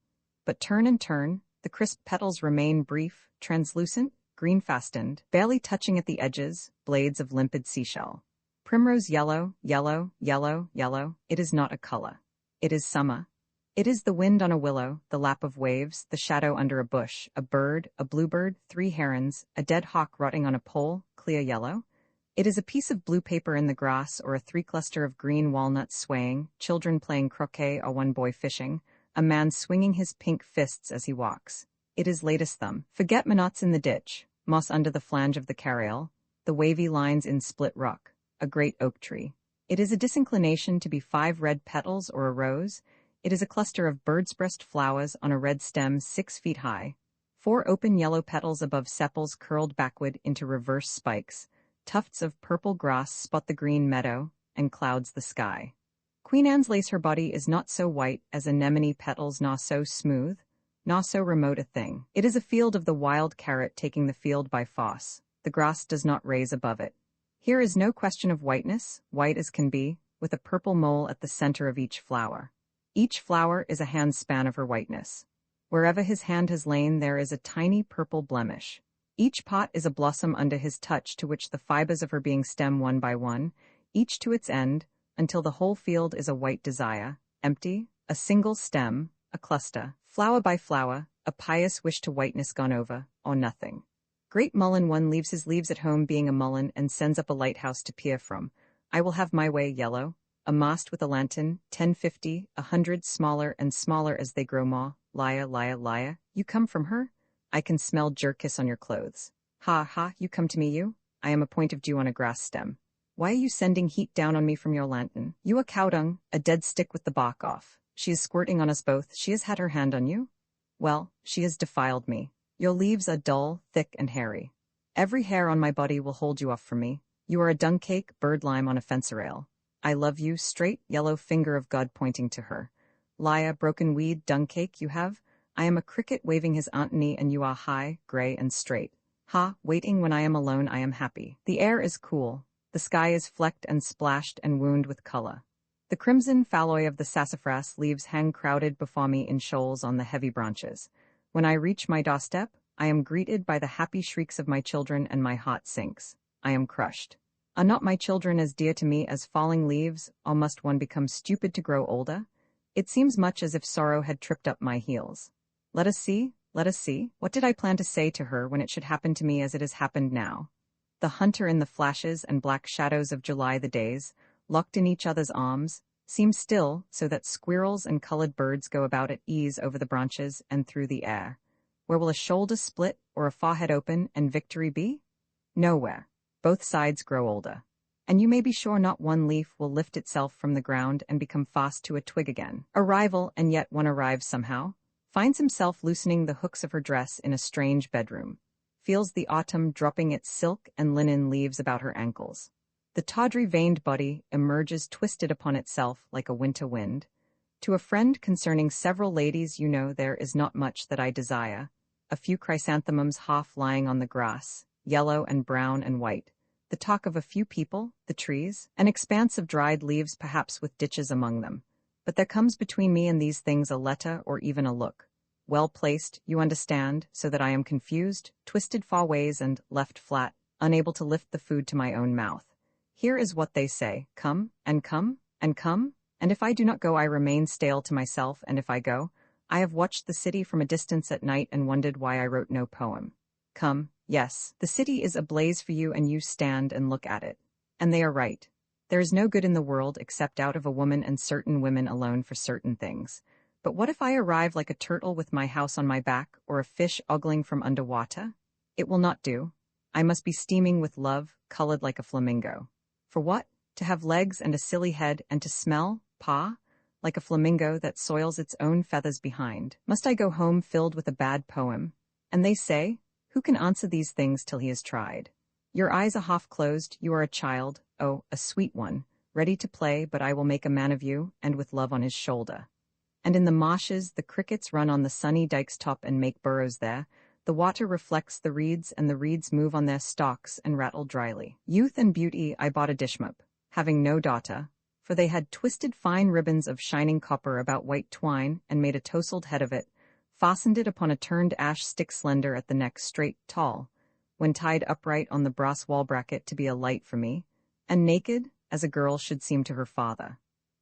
But turn and turn, the crisp petals remain brief, translucent, green fastened, barely touching at the edges, blades of limpid seashell. Primrose yellow, yellow, yellow, yellow, it is not a color. It is summer. It is the wind on a willow, the lap of waves, the shadow under a bush, a bird, a bluebird, 3 herons, a dead hawk rotting on a pole, clear yellow. It is a piece of blue paper in the grass or a 3 cluster of green walnuts swaying, children playing croquet or one boy fishing, a man swinging his pink fists as he walks. It is latest thumb. Forget-me-nots in the ditch, moss under the flange of the carriole, the wavy lines in split rock, a great oak tree. It is a disinclination to be 5 red petals or a rose. It is a cluster of bird's breast flowers on a red stem 6 feet high. 4 open yellow petals above sepals curled backward into reverse spikes. Tufts of purple grass spot the green meadow, and clouds the sky. Queen Anne's lace her body is not so white as anemone petals, nor so smooth, nor so remote a thing. It is a field of the wild carrot taking the field by force. The grass does not raise above it. Here is no question of whiteness, white as can be, with a purple mole at the center of each flower. Each flower is a handspan of her whiteness. Wherever his hand has lain there is a tiny purple blemish. Each pot is a blossom under his touch, to which the fibers of her being stem one by one, each to its end, until the whole field is a white desire, empty, a single stem, a cluster, flower by flower, a pious wish to whiteness gone over, or nothing. Great mullein, one leaves his leaves at home being a mullein and sends up a lighthouse to peer from. I will have my way yellow, a mast with a lantern, 1050, 100 smaller and smaller as they grow more. Liar, liar, liar, you come from her? I can smell jerkiss on your clothes. Ha ha, you come to me, you? I am a point of dew on a grass stem. Why are you sending heat down on me from your lantern? You a cow dung, a dead stick with the bark off. She is squirting on us both. She has had her hand on you? Well, she has defiled me. Your leaves are dull, thick, and hairy. Every hair on my body will hold you off from me. You are a dung cake, bird lime on a fence rail. I love you, straight, yellow finger of God pointing to her. Liar, broken weed, dung cake, you have? I am a cricket waving his Antony, and you are high, gray, and straight. Ha, waiting when I am alone I am happy. The air is cool. The sky is flecked and splashed and wound with color. The crimson falloy of the sassafras leaves hang crowded before me in shoals on the heavy branches. When I reach my doorstep, I am greeted by the happy shrieks of my children, and my heart sinks. I am crushed. Are not my children as dear to me as falling leaves, or must one become stupid to grow older? It seems much as if sorrow had tripped up my heels. Let us see, let us see. What did I plan to say to her when it should happen to me as it has happened now? The hunter in the flashes and black shadows of July, the days, locked in each other's arms, seem still, so that squirrels and colored birds go about at ease over the branches and through the air. Where will a shoulder split or a forehead open and victory be? Nowhere. Both sides grow older. And you may be sure not one leaf will lift itself from the ground and become fast to a twig again. A rival, and yet one arrives somehow, finds himself loosening the hooks of her dress in a strange bedroom, feels the autumn dropping its silk and linen leaves about her ankles. The tawdry veined body emerges twisted upon itself like a winter wind. To a friend concerning several ladies, you know, there is not much that I desire. A few chrysanthemums half lying on the grass, yellow and brown and white. The talk of a few people, the trees, an expanse of dried leaves perhaps with ditches among them. But there comes between me and these things a letter or even a look. Well placed, you understand, so that I am confused, twisted far ways and left flat, unable to lift the food to my own mouth. Here is what they say, come, and come, and come, and if I do not go I remain stale to myself, and if I go, I have watched the city from a distance at night and wondered why I wrote no poem. Come, yes, the city is ablaze for you and you stand and look at it. And they are right. There is no good in the world except out of a woman and certain women alone for certain things. But what if I arrive like a turtle with my house on my back, or a fish ogling from under water? It will not do. I must be steaming with love, colored like a flamingo. For what? To have legs and a silly head and to smell, like a flamingo that soils its own feathers behind. Must I go home filled with a bad poem? And they say, who can answer these things till he has tried? Your eyes are half closed, you are a child, oh, a sweet one, ready to play, but I will make a man of you, and with love on his shoulder. And in the marshes the crickets run on the sunny dike's top and make burrows there. The water reflects the reeds, and the reeds move on their stalks and rattle dryly. Youth and beauty I bought a dishmap, having no daughter, for they had twisted fine ribbons of shining copper about white twine, and made a tousled head of it, fastened it upon a turned ash stick slender at the neck, straight, tall. when tied upright on the brass wall bracket to be a light for me, and naked, as a girl should seem to her father.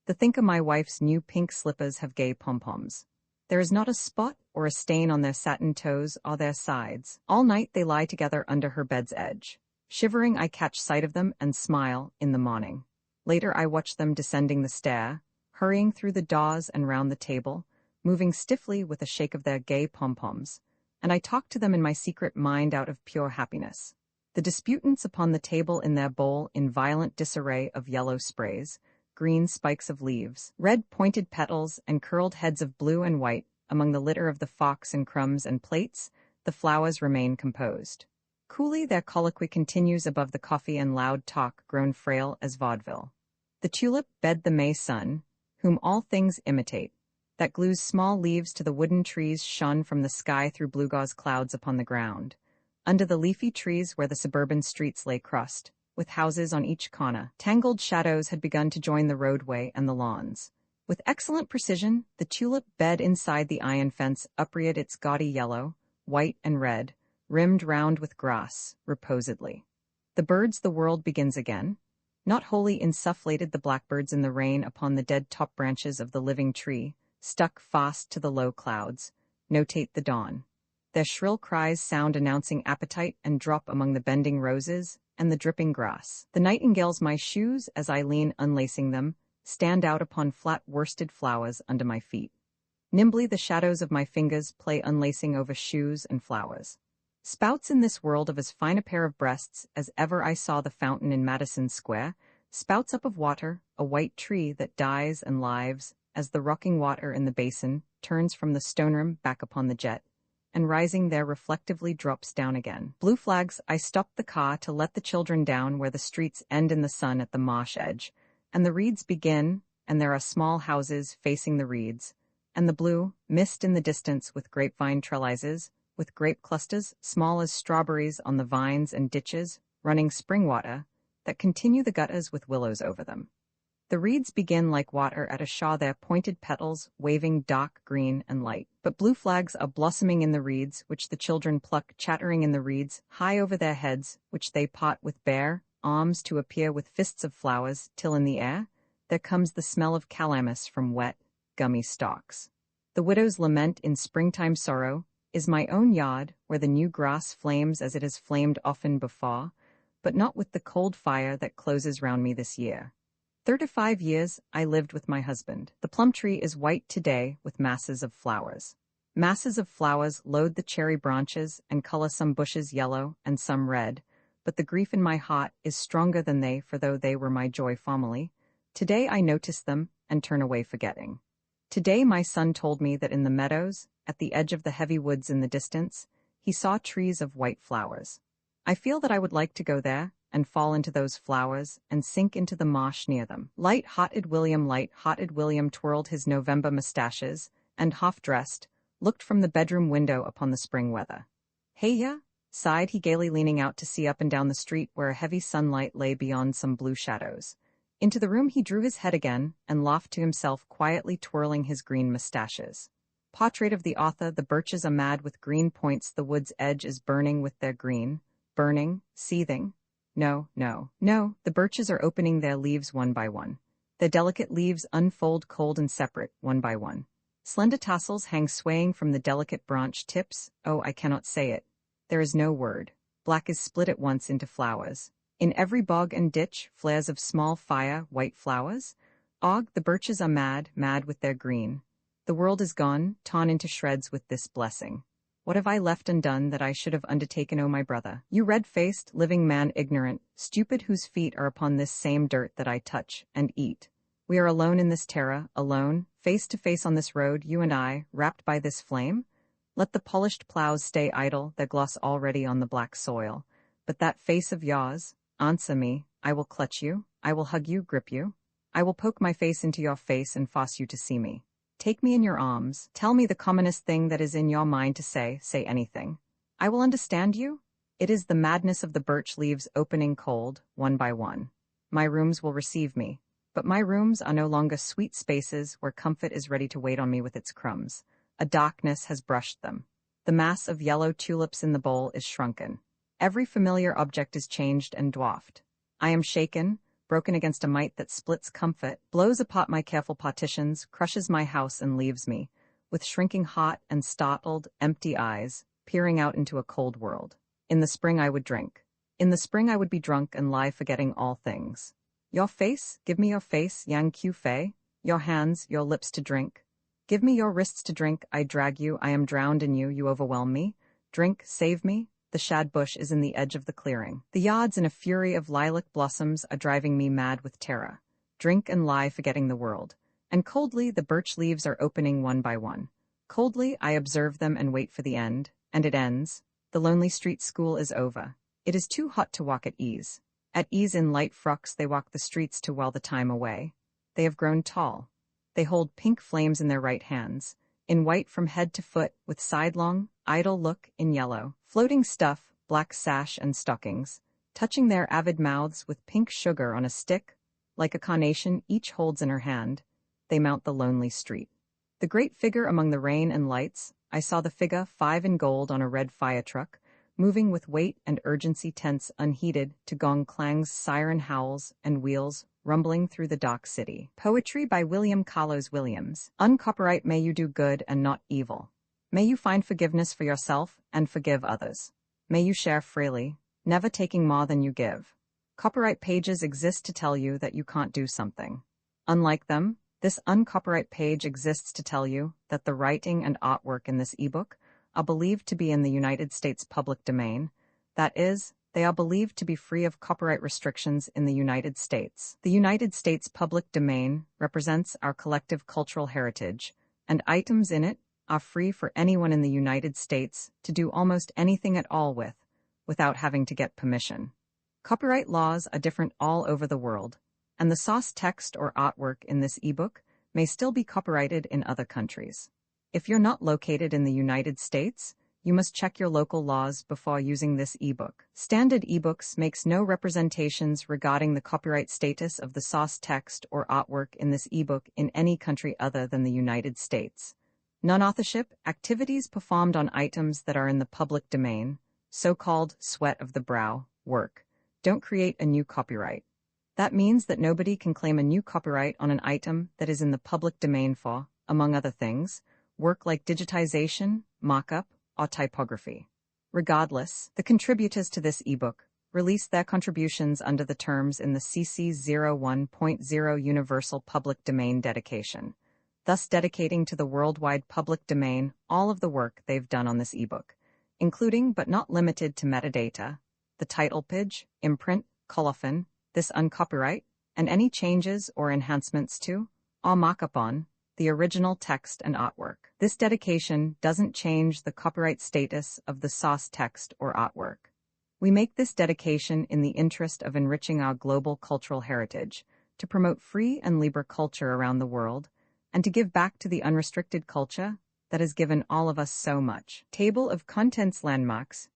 The think of my wife's new pink slippers have gay pom-poms. There is not a spot or a stain on their satin toes or their sides. All night they lie together under her bed's edge. Shivering, I catch sight of them and smile in the morning. Later I watch them descending the stair, hurrying through the doors and round the table, moving stiffly with a shake of their gay pom-poms, and I talk to them in my secret mind out of pure happiness. The disputants upon the table in their bowl in violent disarray of yellow sprays, green spikes of leaves, red pointed petals and curled heads of blue and white, among the litter of the forks and crumbs and plates, the flowers remain composed. Coolly their colloquy continues above the coffee and loud talk grown frail as vaudeville. The tulip bed the May sun, whom all things imitate, that glues small leaves to the wooden trees shone from the sky through blue gauze clouds upon the ground, under the leafy trees where the suburban streets lay crossed, with houses on each corner. Tangled shadows had begun to join the roadway and the lawns. With excellent precision, the tulip bed inside the iron fence upreared its gaudy yellow, white and red, rimmed round with grass, reposedly. The birds the world begins again. Not wholly insufflated the blackbirds in the rain upon the dead top branches of the living tree, stuck fast to the low clouds, notate the dawn. Their shrill cries sound announcing appetite and drop among the bending roses and the dripping grass. The nightingales my shoes, as I lean unlacing them, stand out upon flat worsted flowers under my feet. Nimbly the shadows of my fingers play unlacing over shoes and flowers. Spouts in this world of as fine a pair of breasts as ever I saw the fountain in Madison Square, spouts up of water, a white tree that dies and lives as the rocking water in the basin turns from the stoneroom back upon the jet, and rising there reflectively drops down again. Blue flags, I stopped the car to let the children down where the streets end in the sun at the marsh edge, and the reeds begin, and there are small houses facing the reeds, and the blue, mist in the distance with grapevine trellises, with grape clusters small as strawberries on the vines and ditches, running spring water, that continue the gutters with willows over them. The reeds begin like water at a shaw their pointed petals waving dark green and light. But blue flags are blossoming in the reeds, which the children pluck chattering in the reeds, high over their heads, which they pot with bare arms to appear with fists of flowers, till in the air there comes the smell of calamus from wet, gummy stalks. The widow's lament in springtime sorrow is my own yard, where the new grass flames as it has flamed often before, but not with the cold fire that closes round me this year. 35 years I lived with my husband. The plum tree is white today with masses of flowers. Masses of flowers load the cherry branches and color some bushes yellow and some red, but the grief in my heart is stronger than they, for though they were my joy formerly, today I notice them and turn away forgetting. Today my son told me that in the meadows, at the edge of the heavy woods in the distance, he saw trees of white flowers. I feel that I would like to go there and fall into those flowers and sink into the marsh near them. Light-hearted William twirled his November mustaches and, half-dressed, looked from the bedroom window upon the spring weather. "Hey, ya?" sighed he gaily, leaning out to see up and down the street where a heavy sunlight lay beyond some blue shadows. Into the room he drew his head again and laughed to himself, quietly twirling his green mustaches. Portrait of the author. The birches are mad with green points, the wood's edge is burning with their green, burning, seething. No, the birches are opening their leaves one by one. Their delicate leaves unfold cold and separate, one by one. Slender tassels hang swaying from the delicate branch tips. Oh, I cannot say it. There is no word. Black is split at once into flowers. In every bog and ditch, flares of small fire, white flowers. The birches are mad with their green. The world is gone, torn into shreds with this blessing. What have I left undone that I should have undertaken, O my brother? You red-faced, living man, ignorant, stupid, whose feet are upon this same dirt that I touch and eat. We are alone in this terror, alone, face to face on this road, you and I, wrapped by this flame. Let the polished plows stay idle, their gloss already on the black soil. But that face of yours, answer me, I will clutch you, I will hug you, grip you. I will poke my face into your face and force you to see me. Take me in your arms, tell me the commonest thing that is in your mind to say anything. I will understand you. It is the madness of the birch leaves opening cold, one by one. My rooms will receive me, but my rooms are no longer sweet spaces where comfort is ready to wait on me with its crumbs. A darkness has brushed them. The mass of yellow tulips in the bowl is shrunken. Every familiar object is changed and dwarfed. I am shaken, broken against a might that splits comfort, blows apart my careful partitions, crushes my house and leaves me, with shrinking heart and startled, empty eyes, peering out into a cold world. In the spring I would drink. In the spring I would be drunk and lie forgetting all things. Your face, give me your face, Yang Q Fei. Your hands, your lips to drink. Give me your wrists to drink, I drag you, I am drowned in you, you overwhelm me. Drink, save me. The shad bush is in the edge of the clearing. The yards in a fury of lilac blossoms are driving me mad with terror. Drink and lie forgetting the world. And coldly the birch leaves are opening one by one. Coldly I observe them and wait for the end, and it ends. The lonely street school is over. It is too hot to walk at ease. At ease in light frocks they walk the streets to while the time away. They have grown tall. They hold pink flames in their right hands, in white from head to foot, with sidelong, idle look in yellow, floating stuff, black sash and stockings, touching their avid mouths with pink sugar on a stick, like a carnation each holds in her hand. They mount the lonely street. The great figure among the rain and lights, I saw the figure 5 in gold on a red fire truck, moving with weight and urgency tense unheeded to gong clangs, siren howls, and wheels rumbling through the dark city. Poetry by William Carlos Williams. Uncopyright. May you do good and not evil. May you find forgiveness for yourself and forgive others. May you share freely, never taking more than you give. Copyright pages exist to tell you that you can't do something. Unlike them, this uncopyright page exists to tell you that the writing and artwork in this ebook are believed to be in the United States public domain. That is, they are believed to be free of copyright restrictions in the United States. The United States public domain represents our collective cultural heritage, and items in it are free for anyone in the United States to do almost anything at all with, without having to get permission. Copyright laws are different all over the world, and the source text or artwork in this ebook may still be copyrighted in other countries. If you're not located in the United States, you must check your local laws before using this ebook. Standard ebooks makes no representations regarding the copyright status of the source text or artwork in this ebook in any country other than the United States. Non-authorship activities performed on items that are in the public domain, so-called sweat of the brow, work, don't create a new copyright. That means that nobody can claim a new copyright on an item that is in the public domain for, among other things, work like digitization, mock-up, or typography. Regardless, the contributors to this ebook release their contributions under the terms in the CC 01.0 Universal Public Domain dedication, thus dedicating to the worldwide public domain all of the work they've done on this ebook, including but not limited to metadata, the title page, imprint, colophon, this uncopyright, and any changes or enhancements to, or mock-up on, the original text and artwork. This dedication doesn't change the copyright status of the source text or artwork. We make this dedication in the interest of enriching our global cultural heritage, to promote free and libre culture around the world, and to give back to the unrestricted culture that has given all of us so much. Table of Contents Landmarks.